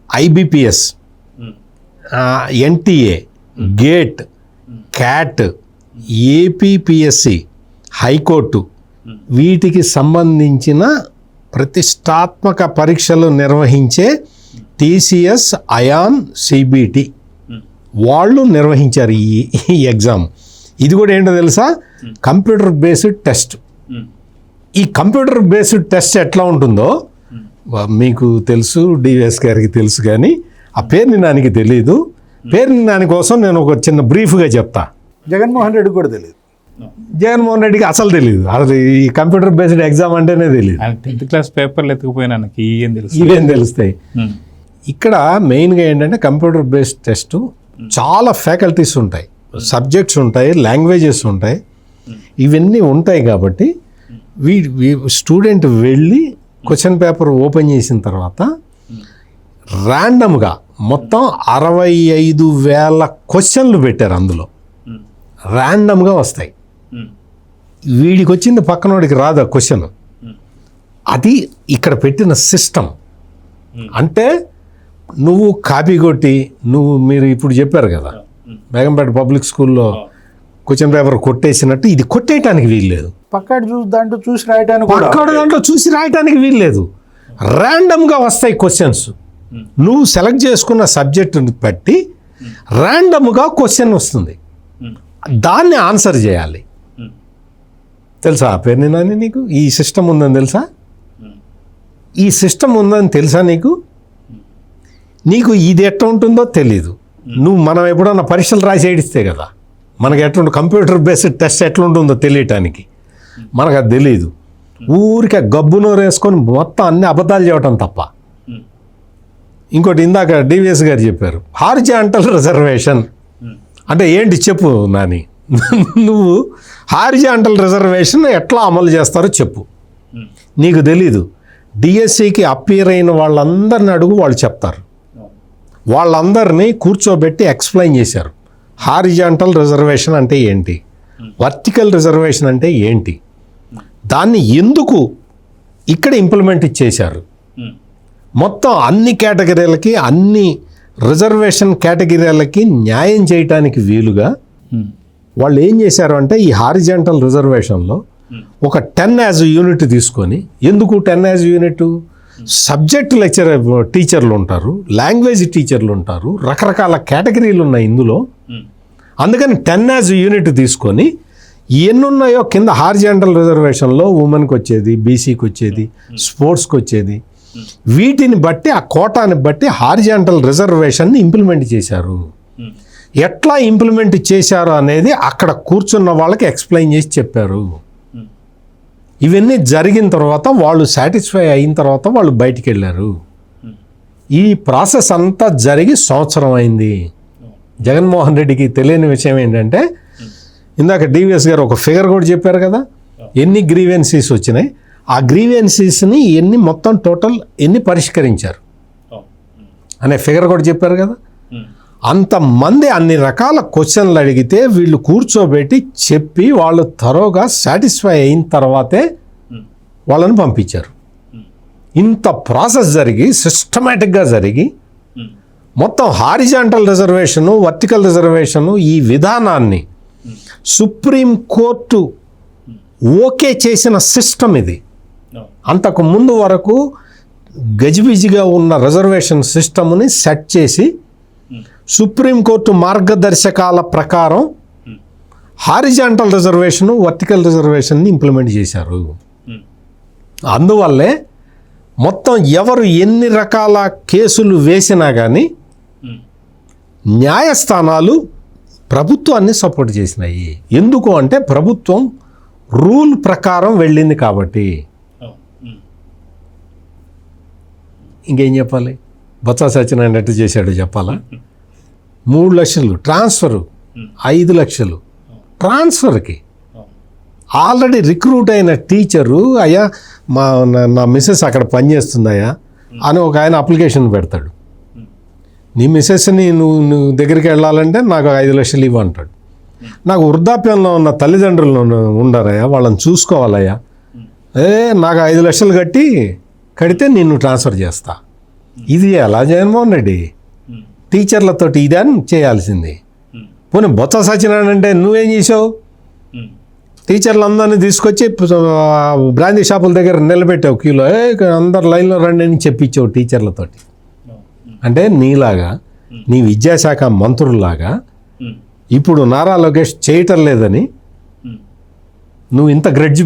S2: IBPS, NTA, gate, cat, APPSC, high court వీటికి సంబంధించిన ప్రతిష్టాత్మక పరీక్షలు నిర్వహించే టీసీఎస్, అయాన్, సిబిటి వాళ్ళు నిర్వహించారు ఈ ఎగ్జామ్. ఇది కూడా ఏంటో తెలుసా, కంప్యూటర్ బేస్డ్ టెస్ట్. ఈ కంప్యూటర్ బేస్డ్ టెస్ట్ ఎట్లా ఉంటుందో మీకు తెలుసు, డివిఎస్ గారికి తెలుసు, కానీ ఆ పేరుని నాకు తెలియదు. పేరుని దాని కోసం నేను ఒక చిన్న బ్రీఫ్గా చెప్తా.
S3: జగన్మోహన్ రెడ్డికి కూడా తెలియదు,
S2: జగన్మోహన్ రెడ్డికి అసలు తెలియదు, అసలు ఈ కంప్యూటర్ బేస్డ్ ఎగ్జామ్ అంటేనే తెలియదు.
S1: 10th క్లాస్ పేపర్లు ఎత్తుకుపోయినా ఏం తెలుసు,
S2: ఇవేం తెలుస్తాయి. ఇక్కడ మెయిన్గా ఏంటంటే కంప్యూటర్ బేస్డ్ టెస్ట్ చాలా ఫ్యాకల్టీస్ ఉంటాయి, సబ్జెక్ట్స్ ఉంటాయి, లాంగ్వేజెస్ ఉంటాయి, ఇవన్నీ ఉంటాయి. కాబట్టి స్టూడెంట్ వెళ్ళి క్వశ్చన్ పేపర్ ఓపెన్ చేసిన తర్వాత ర్యాండమ్గా మొత్తం 65,000 క్వశ్చన్లు పెట్టారు. అందులో ర్యాండమ్గా వస్తాయి. వీడికి వచ్చింది పక్కనోడికి రాదు ఆ క్వశ్చన్. అది ఇక్కడ పెట్టిన సిస్టమ్. అంటే నువ్వు కాపీ కొట్టి మీరు ఇప్పుడు చెప్పారు కదా బేగంపేట పబ్లిక్ స్కూల్లో క్వశ్చన్ పేపర్ కొట్టేసినట్టు ఇది కొట్టేయటానికి వీల్లేదు.
S3: దాంట్లో చూసి రాయటానికి
S2: దాంట్లో చూసి రాయటానికి వీల్లేదు. ర్యాండమ్గా వస్తాయి క్వశ్చన్స్. నువ్వు సెలెక్ట్ చేసుకున్న సబ్జెక్టుని బట్టి ర్యాండమ్గా క్వశ్చన్ వస్తుంది, దాన్ని ఆన్సర్ చేయాలి. తెలుసా పేరు నాని నీకు ఈ సిస్టమ్ ఉందని తెలుసా? ఈ సిస్టమ్ ఉందని తెలుసా నీకు? నీకు ఇది ఎట్లా ఉంటుందో తెలీదు. మనం ఎప్పుడన్నా పరీక్షలు రాసి ఏడిస్తే కదా మనకి ఎట్లా కంప్యూటర్ బేస్డ్ టెస్ట్ ఎట్లా ఉంటుందో తెలియటానికి మనకు అది తెలియదు. ఊరికే గబ్బు నోరు వేసుకొని మొత్తం అన్ని అబద్ధాలు చెప్పటం తప్ప. ఇంకోటి ఇందాక డివిఎస్ గారు చెప్పారు, హారిజాంటల్ రిజర్వేషన్ అంటే ఏంటి చెప్పు నాని. నువ్వు హారిజాంటల్ రిజర్వేషన్ ఎట్లా అమలు చేస్తారో చెప్పు. నీకు తెలీదు. డిఎస్సికి అపియర్ అయిన వాళ్ళందరిని అడుగు, వాళ్ళు చెప్తారు. వాళ్ళందరినీ కూర్చోబెట్టి ఎక్స్ప్లెయిన్ చేశారు. హారిజాంటల్ రిజర్వేషన్ అంటే ఏంటి, వర్టికల్ రిజర్వేషన్ అంటే ఏంటి, దాన్ని ఎందుకు ఇక్కడ ఇంప్లిమెంట్ చేశారు. మొత్తం అన్ని కేటగిరీలకి, అన్ని రిజర్వేషన్ కేటగిరీలకి న్యాయం చేయటానికి వీలుగా వాళ్ళు ఏం చేశారు అంటే ఈ హారిజాంటల్ రిజర్వేషన్లో ఒక 10 యాజ్ యూనిట్ తీసుకొని, ఎందుకు 10 యాజ్ యూనిట్, సబ్జెక్ట్ టీచర్లు ఉంటారు, లాంగ్వేజ్ టీచర్లు ఉంటారు, రకరకాల కేటగిరీలు ఉన్నాయి ఇందులో. అందుకని 10 యాజ్ యూనిట్ తీసుకొని ఎన్ని ఉన్నాయో కింద హారిజాంటల్ రిజర్వేషన్లో ఉమెన్కి వచ్చేది, బీసీకి వచ్చేది, స్పోర్ట్స్కి వచ్చేది, వీటిని బట్టి ఆ కోటాని బట్టి హారిజాంటల్ రిజర్వేషన్ని ఇంప్లిమెంట్ చేశారు. ఎట్లా ఇంప్లిమెంట్ చేశారు అనేది అక్కడ కూర్చున్న వాళ్ళకి ఎక్స్ప్లెయిన్ చేసి చెప్పారు. ఇవన్నీ జరిగిన తర్వాత వాళ్ళు సాటిస్ఫై అయిన తర్వాత వాళ్ళు బయటికి వెళ్ళారు. ఈ ప్రాసెస్ అంతా జరిగి సంవత్సరం అయింది. జగన్మోహన్ రెడ్డికి తెలియని విషయం ఏంటంటే, ఇందాక డివిఎస్ గారు ఒక ఫిగర్ కూడా చెప్పారు కదా, ఎన్ని గ్రీవెన్సీస్ వచ్చినాయి, ఆ గ్రీవెన్సీస్ని ఎన్ని మొత్తం టోటల్ ఎన్ని పరిష్కరించారు అనే ఫిగర్ కూడా చెప్పారు కదా. అంతమంది అన్ని రకాల క్వశ్చన్లు అడిగితే వీళ్ళు కూర్చోబెట్టి చెప్పి వాళ్ళు థరోగా సాటిస్ఫై అయిన తర్వాతే వాళ్ళని పంపించారు. ఇంత ప్రాసెస్ జరిగి సిస్టమేటిక్గా జరిగి మొత్తం హారిజాంటల్ రిజర్వేషను, వర్టికల్ రిజర్వేషను ఈ విధానాన్ని సుప్రీంకోర్టు ఓకే చేసిన సిస్టమ్ ఇది. అంతకు ముందు వరకు గజిబిజిగా ఉన్న రిజర్వేషన్ సిస్టమ్ని సెట్ చేసి సుప్రీంకోర్టు మార్గదర్శకాల ప్రకారం హారిజాంటల్ రిజర్వేషను, వర్టికల్ రిజర్వేషన్ని ఇంప్లిమెంట్ చేశారు. అందువల్లే మొత్తం ఎవరు ఎన్ని రకాల కేసులు వేసినా కానీ న్యాయస్థానాలు ప్రభుత్వాన్ని సపోర్ట్ చేసినాయి. ఎందుకు అంటే ప్రభుత్వం రూల్ ప్రకారం వెళ్ళింది కాబట్టి. ఇంకేం చెప్పాలి? బొత్స సత్యనారాయణ ఎట్టు చేశాడు చెప్పాలా? 3 లక్షలు ట్రాన్స్ఫరు, 5 లక్షలు ట్రాన్స్ఫర్కి ఆల్రెడీ రిక్రూట్ అయిన టీచరు అయ్యా నా మిస్సెస్ అక్కడ పనిచేస్తుందయ్యా అని ఒక ఆయన అప్లికేషన్ పెడతాడు. నీ మిస్సెస్ని నువ్వు దగ్గరికి వెళ్ళాలంటే నాకు 5 లక్షలు ఇవ్వు అంటాడు. నాకు వృద్ధాప్యంలో ఉన్న తల్లిదండ్రులు ఉండరయ్యా, వాళ్ళని చూసుకోవాలయ్యా, నాకు 5 లక్షలు కడితే నిన్ను ట్రాన్స్ఫర్ చేస్తా. ఇది ఎలా జగన్మోహన్ రెడ్డి టీచర్లతోటి ఇదని చేయాల్సింది. పోనీ బొత్స సత్యనారాయణ అంటే నువ్వేం చేసావు? టీచర్లందరినీ తీసుకొచ్చి బ్రాందీ షాపుల దగ్గర నిలబెట్టావు క్యూలో, అందరు లైన్లో రండి అని చెప్పించావు టీచర్లతోటి. అంటే నీలాగా నీ విద్యాశాఖ మంత్రుల్లాగా ఇప్పుడు నారా లోకేష్ చేయటం లేదని నువ్వు ఇంత గ్రెడ్జ్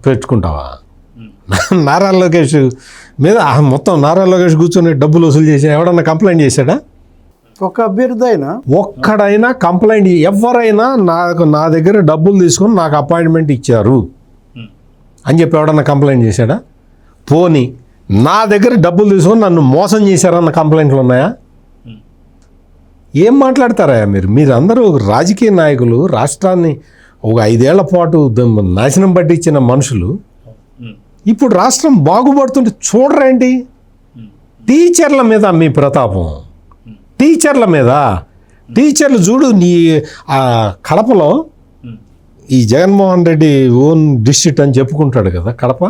S2: పెట్టుకుంటావా? నారా లోకేష్ మీద మొత్తం నారా లోకేష్ కూర్చొని డబ్బులు వసూలు చేసి ఎవడన్నా కంప్లైంట్ చేశాడా?
S3: ఒక అభ్యర్థి అయినా
S2: ఒక్కడైనా కంప్లైంట్, ఎవరైనా నా దగ్గర డబ్బులు తీసుకొని నాకు అపాయింట్మెంట్ ఇచ్చారు అని చెప్పి ఎవడన్నా కంప్లైంట్ చేశాడా? పోనీ నా దగ్గర డబ్బులు తీసుకొని నన్ను మోసం చేశారన్న కంప్లైంట్లు ఉన్నాయా? ఏం మాట్లాడతారా మీరు అందరూ రాజకీయ నాయకులు, రాష్ట్రాన్ని ఒక 5 ఏళ్ల పాటు నాశనం పట్టించిన మనుషులు ఇప్పుడు రాష్ట్రం బాగుపడుతుంటే చూడరేంటి? టీచర్ల మీద మీ ప్రతాపం, టీచర్ల మీద. టీచర్లు చూడు, నీ కడపలో ఈ జగన్మోహన్ రెడ్డి ఓన్ డిస్ట్రిక్ట్ అని చెప్పుకుంటాడు కదా కడప,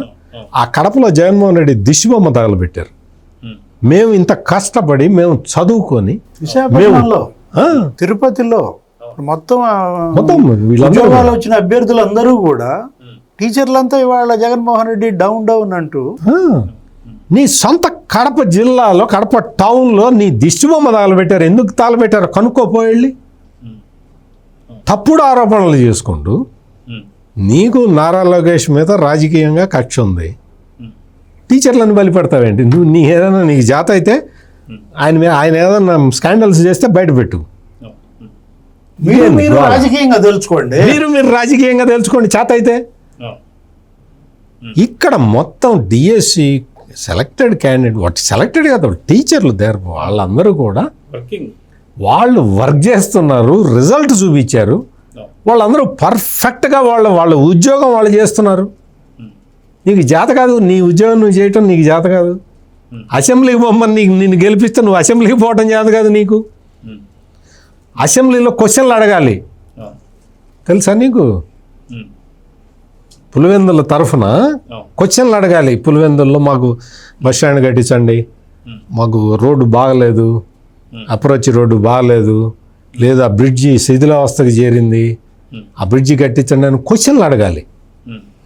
S2: ఆ కడపలో జగన్మోహన్ రెడ్డి దిష్టిబొమ్మ తగలబెట్టారు. మేము ఇంత కష్టపడి మేము చదువుకొని
S3: విశాఖపట్నంలో, తిరుపతిలో మొత్తం ఉద్యోగాలు వచ్చిన అభ్యర్థులందరూ కూడా టీచర్లంతా ఇవాళ జగన్మోహన్ రెడ్డి డౌన్ అంటూ
S2: నీ సొంత కడప జిల్లాలో కడప టౌన్లో నీ దిష్టిబొమ్మ తగలబెట్టారు. ఎందుకు తగలబెట్టారు కనుక్కోపోయి. తప్పుడు ఆరోపణలు చేసుకుంటూ నీకు నారా లోకేష్ మీద రాజకీయంగా కక్ష ఉంది. టీచర్లను బలిపెడతావేంటి నువ్వు? నీకు జాత అయితే ఆయన ఏదన్నా స్కాండల్స్ చేస్తే బయటపెట్టు.
S3: మీరు రాజకీయంగా తెలుసుకోండి,
S2: మీరు రాజకీయంగా తెలుసుకోండి చేత అయితే. ఇక్కడ మొత్తం డిఎస్సి సెలెక్టెడ్ క్యాండిడేట్, వాటి సెలెక్టెడ్ కాదు టీచర్లు దేర్, వాళ్ళందరూ కూడా వాళ్ళు వర్క్ చేస్తున్నారు, రిజల్ట్ చూపించారు, వాళ్ళందరూ పర్ఫెక్ట్గా వాళ్ళ ఉద్యోగం వాళ్ళు చేస్తున్నారు. నీకు చేత కాదు, నీ ఉద్యోగం నువ్వు చేయటం నీకు చేత కాదు. అసెంబ్లీకి పోమని నిన్ను గెలిపిస్తే నువ్వు అసెంబ్లీకి పోవటం చేత కాదు నీకు. అసెంబ్లీలో క్వశ్చన్లు అడగాలి, తెలుసా నీకు? పులివెందుల తరఫున క్వశ్చన్లు అడగాలి. పులివెందుల్లో మాకు బస్ స్టాండ్ కట్టించండి, మాకు రోడ్డు బాగలేదు, అప్రోచ్ రోడ్డు బాగలేదు, లేదా బ్రిడ్జి శిథిలావస్థకి చేరింది, ఆ బ్రిడ్జి కట్టించండి అని క్వశ్చన్లు అడగాలి.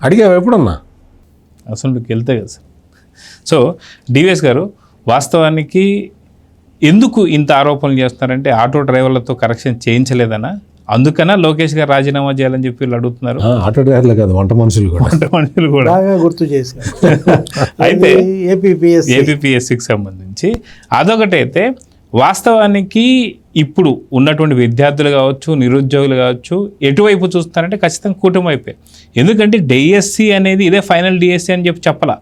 S2: అడిగావు ఎప్పుడన్నా?
S1: అసెంబ్లీకి వెళ్తే కదా సార్. సో డివిఎస్ గారు, వాస్తవానికి ఎందుకు ఇంత ఆరోపణలు చేస్తున్నారంటే ఆటో డ్రైవర్లతో కరెక్షన్ చేయించలేదనా, అందుకన్నా లోకేష్ గారు రాజీనామా చేయాలని చెప్పి వీళ్ళు అడుగుతున్నారు.
S2: ఆటో డ్రైవర్లు కాదు, వంట మనుషులు
S1: కూడా
S3: బాగా గుర్తు చేశారు.
S1: అయితే ఏపీపీఎస్సికి సంబంధించి అదొకటైతే, వాస్తవానికి ఇప్పుడు ఉన్నటువంటి విద్యార్థులు కావచ్చు, నిరుద్యోగులు కావచ్చు, ఎటువైపు చూస్తారంటే ఖచ్చితంగా కూటమి వైపే. ఎందుకంటే డిఎస్సి అనేది ఇదే ఫైనల్ డిఎస్సి అని చెప్పి చెప్పాల.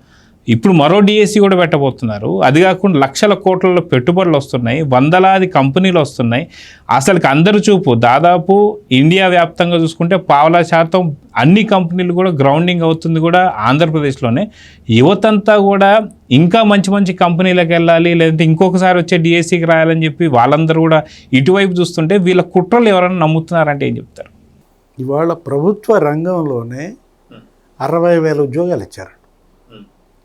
S1: ఇప్పుడు మరో డిఎస్సి కూడా పెట్టబోతున్నారు. అది కాకుండా లక్షల కోట్లలో పెట్టుబడులు వస్తున్నాయి, వందలాది కంపెనీలు వస్తున్నాయి. అసలుకి అందరి చూపు దాదాపు ఇండియా వ్యాప్తంగా చూసుకుంటే 15% అన్ని కంపెనీలు కూడా గ్రౌండింగ్ అవుతుంది కూడా ఆంధ్రప్రదేశ్లోనే. యువతంతా కూడా ఇంకా మంచి మంచి కంపెనీలకు వెళ్ళాలి, లేదంటే ఇంకొకసారి వచ్చే డిఎస్సికి రాయాలని చెప్పి వాళ్ళందరూ కూడా ఇటువైపు చూస్తుంటే వీళ్ళ కుట్రలు ఎవరైనా నమ్ముతున్నారంటే ఏం చెప్తారు?
S3: ఇవాళ ప్రభుత్వ రంగంలోనే 60,000 ఉద్యోగాలు ఇచ్చారు.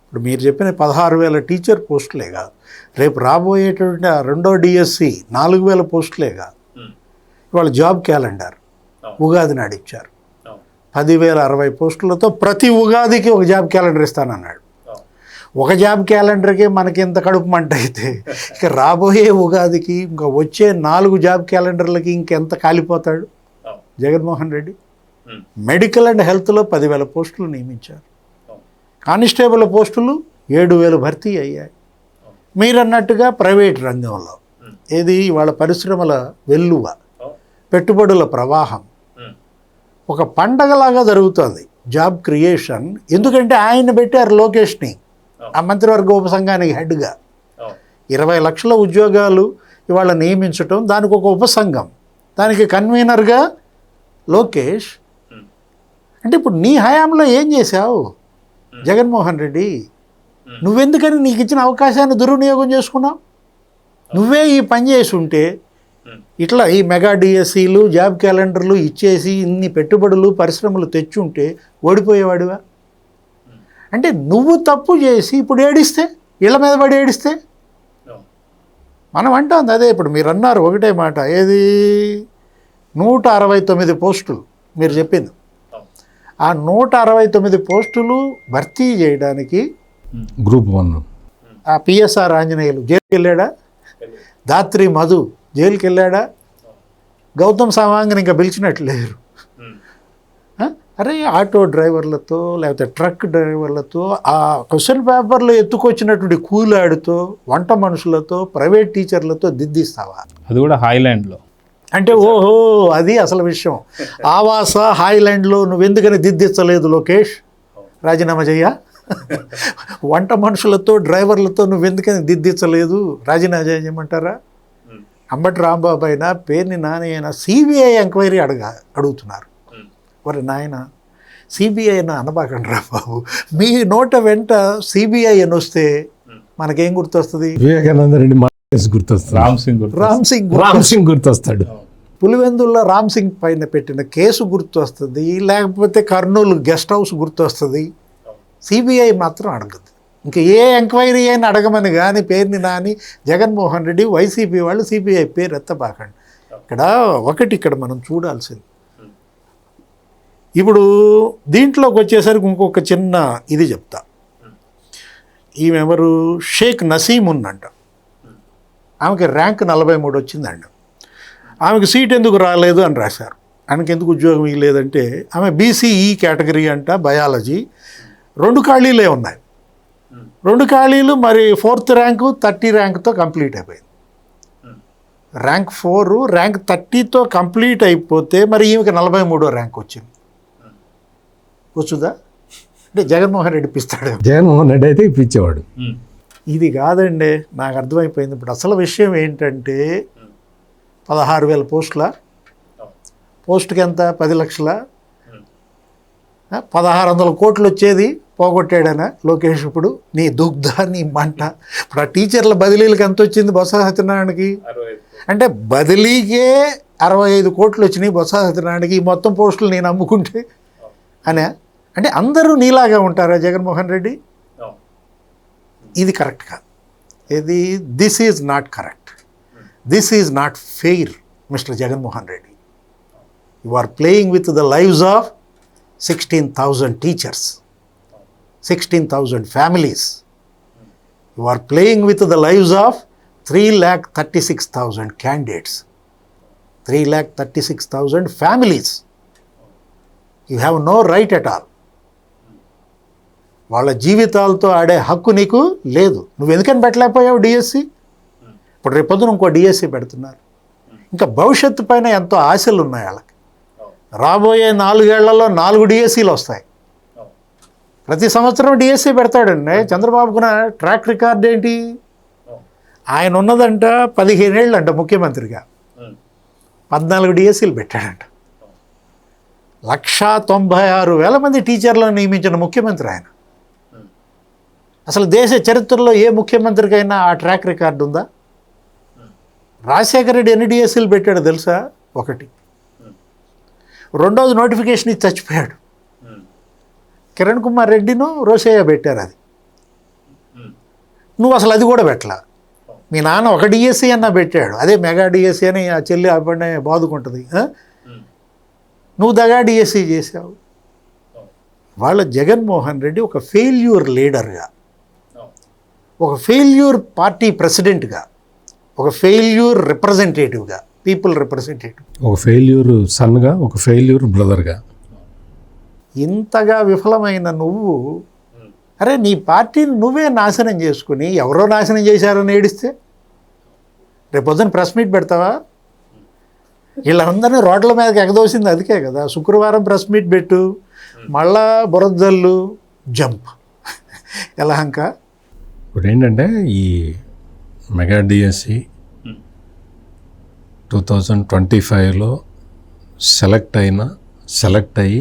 S3: ఇప్పుడు మీరు చెప్పిన 16,000 టీచర్ పోస్టులే కాదు, రేపు రాబోయేటువంటి రెండో డిఎస్సి 4,000 పోస్టులే కాదు. ఇవాళ జాబ్ క్యాలెండర్ ఉగాది నాడు ఇచ్చారు. 10,060 పోస్టులతో ప్రతి ఉగాదికి ఒక జాబ్ క్యాలెండర్ ఇస్తానన్నాడు. ఒక జాబ్ క్యాలెండర్కి మనకి ఇంత కడుపు మంట అయితే ఇక రాబోయే ఉగాదికి ఇంకా వచ్చే 4 జాబ్ క్యాలెండర్లకి ఇంకెంత కాలిపోతాడు జగన్మోహన్ రెడ్డి. మెడికల్ అండ్ హెల్త్లో 10,000 పోస్టులు నియమించారు. కానిస్టేబుల్ పోస్టులు 7,000 భర్తీ అయ్యాయి. మీరన్నట్టుగా ప్రైవేట్ రంగంలో ఏది వాళ్ళ పరిశ్రమల వెల్లువ, పెట్టుబడుల ప్రవాహం ఒక పండగలాగా జరుగుతుంది జాబ్ క్రియేషన్. ఎందుకంటే ఆయన పెట్టారు లోకేష్ని ఆ మంత్రివర్గ ఉపసంఘానికి హెడ్గా. 20 లక్షల ఉద్యోగాలు ఇవాళ నియమించటం, దానికి ఒక ఉపసంఘం, దానికి కన్వీనర్గా లోకేష్. అంటే ఇప్పుడు నీ హయాంలో ఏం చేశావు జగన్మోహన్ రెడ్డి? నువ్వెందుకని నీకు ఇచ్చిన అవకాశాన్ని దుర్వినియోగం చేసుకున్నావు? నువ్వే ఈ పని చేసి ఉంటే ఇట్లా ఈ మెగా డిఎస్సీలు జాబ్ క్యాలెండర్లు ఇచ్చేసి ఇన్ని పెట్టుబడులు పరిశ్రమలు తెచ్చుంటే ఓడిపోయేవాడివా? అంటే నువ్వు తప్పు చేసి ఇప్పుడు ఏడిస్తే, ఇళ్ళ మీద పడి ఏడిస్తే మనం అంటాం అదే. ఇప్పుడు మీరు అన్నారు ఒకటే మాట, ఏది 169 పోస్టులు మీరు చెప్పింది. ఆ 169 పోస్టులు భర్తీ చేయడానికి
S2: గ్రూప్ 1
S3: ఆ పిఎస్ఆర్ ఆంజనేయులు జైలుకి వెళ్ళాడా? దాత్రి మధు జైలుకి వెళ్ళాడా? గౌతమ్ సవాంగ్ని ఇంకా పిలిచినట్లు లేరు. అరే ఆటో డ్రైవర్లతో లేకపోతే ట్రక్ డ్రైవర్లతో ఆ క్వశ్చన్ పేపర్లో ఎత్తుకొచ్చినటువంటి కూలాడితో వంట మనుషులతో ప్రైవేట్ టీచర్లతో దిద్దిస్తావా?
S1: అది కూడా హాయ్లాండ్లో.
S3: అంటే ఓహో అది అసలు విషయం. ఆవాస హాయ్లాండ్లో నువ్వెందుకని దిద్దించలేదు లోకేష్? రాజీనామా చెయ్యా? వంట మనుషులతో డ్రైవర్లతో నువ్వెందుకని దిద్దించలేదు? రాజీనామా చేయమంటారా? అంబటి రాంబాబు అయినా పేర్ని నాని అయినా సిబిఐ ఎంక్వైరీ అడుగుతున్నారు. మరి నాయన సిబిఐ అయినా అనబాకండి రా బాబు. మీ నోట వెంట సిబిఐ అని వస్తే మనకేం గుర్తొస్తుంది?
S2: వివేకానంద రెడ్డి గుర్తొస్తుంది, రామ్ సింగ్ గుర్తొస్తాడు,
S3: పులివెందుల్లో రామ్ సింగ్ పైన పెట్టిన కేసు గుర్తొస్తుంది, లేకపోతే కర్నూలు గెస్ట్ హౌస్ గుర్తొస్తుంది. సిబిఐ మాత్రం అడగదు. ఇంకా ఏ ఎంక్వైరీ అయినా అడగమని కానీ పేరుని నాని జగన్మోహన్ రెడ్డి వైసీపీ వాళ్ళు సిబిఐ పేరు ఎత్తబాకండి. ఇక్కడ మనం చూడాల్సింది ఇప్పుడు దీంట్లోకి వచ్చేసరికి ఇంకొక చిన్న ఇది చెప్తా. ఈమెవరు? షేక్ నసీం ఉందంట. ఆమెకి ర్యాంక్ 43 వచ్చిందండి. ఆమెకు సీట్ ఎందుకు రాలేదు అని రాశారు. ఆమెకి ఎందుకు ఉద్యోగం ఇవ్వలేదంటే ఆమె బీసీఈ కేటగిరీ అంట, బయాలజీ. 2 ఖాళీలే ఉన్నాయి. 2 ఖాళీలు మరి 4th ర్యాంకు 30 ర్యాంకుతో కంప్లీట్ అయిపోయింది. ర్యాంక్ 4 ర్యాంక్ 30తో కంప్లీట్ అయిపోతే మరి ఈమెకి 43వ ర్యాంక్ వచ్చింది. వచ్చుదా? అంటే జగన్మోహన్ రెడ్డి ఇప్పిస్తాడు.
S2: జగన్మోహన్ రెడ్డి అయితే ఇప్పించేవాడు.
S3: ఇది కాదండి, నాకు అర్థమైపోయింది. ఇప్పుడు అసలు విషయం ఏంటంటే 16,000 పోస్టుల పోస్టుకి ఎంత? 10 లక్షల 1,600 కోట్లు వచ్చేది పోగొట్టాడనా లోకేష్? ఇప్పుడు నీ దుగ్ధ నీ మంట. ఇప్పుడు ఆ టీచర్ల బదిలీలకు ఎంత వచ్చింది బొత్స సత్యనారాయణకి? అంటే బదిలీకే 65 కోట్లు వచ్చినాయి బొత్స సత్యనారాయణకి. ఈ మొత్తం పోస్టులు నేను అమ్ముకుంటే అనే. అంటే అందరూ నీలాగా ఉంటారా జగన్మోహన్ రెడ్డి? ఇది కరెక్ట్ కాదు. ఇది this is not correct. This is not fair mister Jaganmohan Reddy. You are playing with the lives of 16,000 teachers, 16,000 families. You are playing with the lives of 3,36,000 candidates, 3,36,000 families. You have no right at all. వాళ్ళ జీవితాలతో ఆడే హక్కు నీకు లేదు. నువ్వు ఎందుకని పెట్టలేకపోయావు డిఎస్సి? ఇప్పుడు రేపొద్దున ఇంకో డిఎస్సి పెడుతున్నారు. ఇంకా భవిష్యత్తు పైన ఎంతో ఆశలు ఉన్నాయి వాళ్ళకి. రాబోయే 4 ఏళ్లలో 4 డిఎస్సీలు వస్తాయి. ప్రతి సంవత్సరం డిఎస్సి పెడతాడండి. చంద్రబాబుకున్న ట్రాక్ రికార్డ్ ఏంటి? ఆయన ఉన్నదంట 15 ఏళ్ళంట ముఖ్యమంత్రిగా, 14 డిఎస్సీలు పెట్టాడంట. 196,000 మంది టీచర్లను నియమించిన ముఖ్యమంత్రి ఆయన. అసలు దేశ చరిత్రలో ఏ ముఖ్యమంత్రికైనా ఆ ట్రాక్ రికార్డు ఉందా? రాజశేఖర రెడ్డి ఎన్ని డిఎస్సీలు పెట్టాడు తెలుసా? 1. రెండోది నోటిఫికేషన్ ఇచ్చి చచ్చిపోయాడు. కిరణ్ కుమార్ రెడ్డిను రోసయ్య పెట్టారు. అది నువ్వు అసలు అది కూడా పెట్టలా. మీ నాన్న 1 డిఎస్సీ అన్నా పెట్టాడు, అదే మెగా డిఎస్సీ అని ఆ చెల్లి అప్పుడే బాదుకుంటుంది. నువ్వు దగా డిఎస్సీ చేశావు. వాళ్ళ జగన్మోహన్ రెడ్డి ఒక ఫెయిల్యూర్ లీడర్గా, ఒక ఫెయిల్యూర్ పార్టీ ప్రెసిడెంట్గా, ఒక ఫెయిల్యూర్ రిప్రజెంటేటివ్గా, పీపుల్ రిప్రజెంటేటివ్,
S2: ఒక ఫెయిల్యూర్ సన్గా, ఒక ఫెయిల్యూర్ బ్రదర్గా
S3: ఇంతగా విఫలమైన నువ్వు, అరే నీ పార్టీని నువ్వే నాశనం చేసుకుని ఎవరో నాశనం చేశారని ఏడిస్తే రేపొద్దున ప్రెస్ మీట్ పెడతావా? వీళ్ళందరినీ రోడ్ల మీదకి ఎగదోసింది అందుకే కదా. శుక్రవారం ప్రెస్ మీట్ పెట్టు, మళ్ళా బురదల్లు జంప్ ఎలాంక.
S2: ఇప్పుడు ఏంటంటే ఈ మెగా డిఎస్సి 2025లో సెలెక్ట్ అయ్యి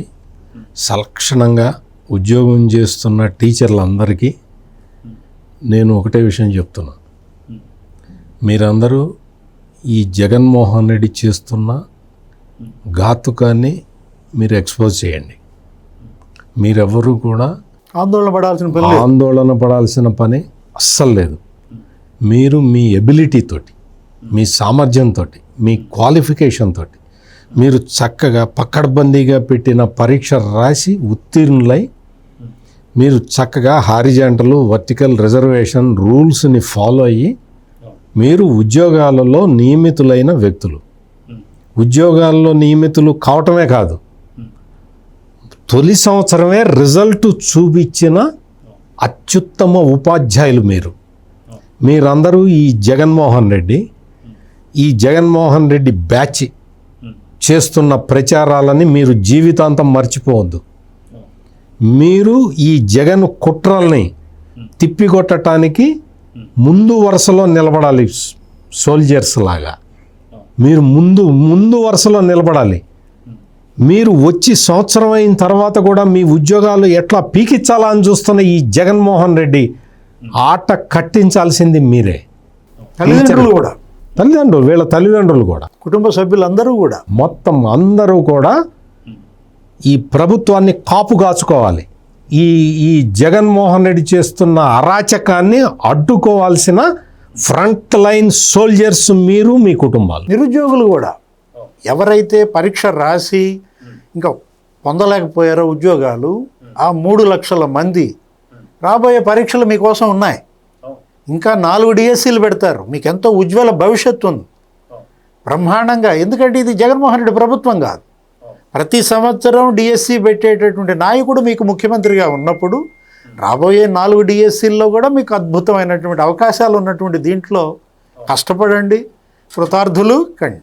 S2: సలక్షణంగా ఉద్యోగం చేస్తున్న టీచర్లందరికీ నేను ఒకటే విషయం చెప్తున్నా. మీరందరూ ఈ జగన్మోహన్ రెడ్డి చేస్తున్న ఘాతుకాన్ని మీరు ఎక్స్పోజ్ చేయండి. మీరెవరూ కూడా ఆందోళన పడాల్సిన పని అస్సలు లేదు. మీరు మీ ఎబిలిటీ తోటి, మీ సామర్థ్యంతో, మీ క్వాలిఫికేషన్ తోటి మీరు చక్కగా పక్కడబందీగా పెట్టిన పరీక్ష రాసి ఉత్తీర్ణులై మీరు చక్కగా హారిజాంటల్ వర్టికల్ రిజర్వేషన్ రూల్స్ని ఫాలో అయ్యి మీరు ఉద్యోగాలలో నియమితులైన వ్యక్తులు. ఉద్యోగాల్లో నియమితులు కావటమే కాదు, తొలి సంవత్సరమే రిజల్ట్ చూపించిన అత్యుత్తమ ఉపాధ్యాయులు మీరు. మీరందరూ ఈ జగన్మోహన్ రెడ్డి బ్యాచ్ చేస్తున్న ప్రచారాలని మీరు జీవితాంతం మర్చిపోవద్దు. మీరు ఈ జగన్ కుట్రల్ని తిప్పికొట్టడానికి ముందు వరుసలో నిలబడాలి. సోల్జర్స్ లాగా మీరు ముందు వరుసలో నిలబడాలి. మీరు వచ్చి సంవత్సరం అయిన తర్వాత కూడా మీ ఉద్యోగాలు ఎట్లా పీకిచ్చాలా అని చూస్తున్న ఈ జగన్మోహన్ రెడ్డి ఆట కట్టించాల్సింది మీరే. వీళ్ళ తల్లిదండ్రులు కూడా,
S3: కుటుంబ సభ్యులందరూ కూడా,
S2: మొత్తం అందరూ కూడా ఈ ప్రభుత్వాన్ని కాపు కాచుకోవాలి. ఈ జగన్మోహన్ రెడ్డి చేస్తున్న అరాచకాన్ని అడ్డుకోవాల్సిన ఫ్రంట్ లైన్ సోల్జర్స్ మీరు, మీ కుటుంబాలు.
S3: నిరుద్యోగులు కూడా ఎవరైతే పరీక్ష రాసి ఇంకా పొందలేకపోయారో ఉద్యోగాలు, ఆ 3 లక్షల మంది రాబోయే పరీక్షలు మీకోసం ఉన్నాయి. ఇంకా 4 డిఎస్సీలు పెడతారు. మీకు ఎంతో ఉజ్వల భవిష్యత్తు ఉంది బ్రహ్మాండంగా. ఎందుకంటే ఇది జగన్మోహన్ రెడ్డి ప్రభుత్వం కాదు. ప్రతి సంవత్సరం డిఎస్సి పెట్టేటటువంటి నాయకుడు మీకు ముఖ్యమంత్రిగా ఉన్నప్పుడు రాబోయే 4 డిఎస్సీల్లో కూడా మీకు అద్భుతమైనటువంటి అవకాశాలు ఉన్నటువంటి దీంట్లో కష్టపడండి, కృతార్థులు కండి.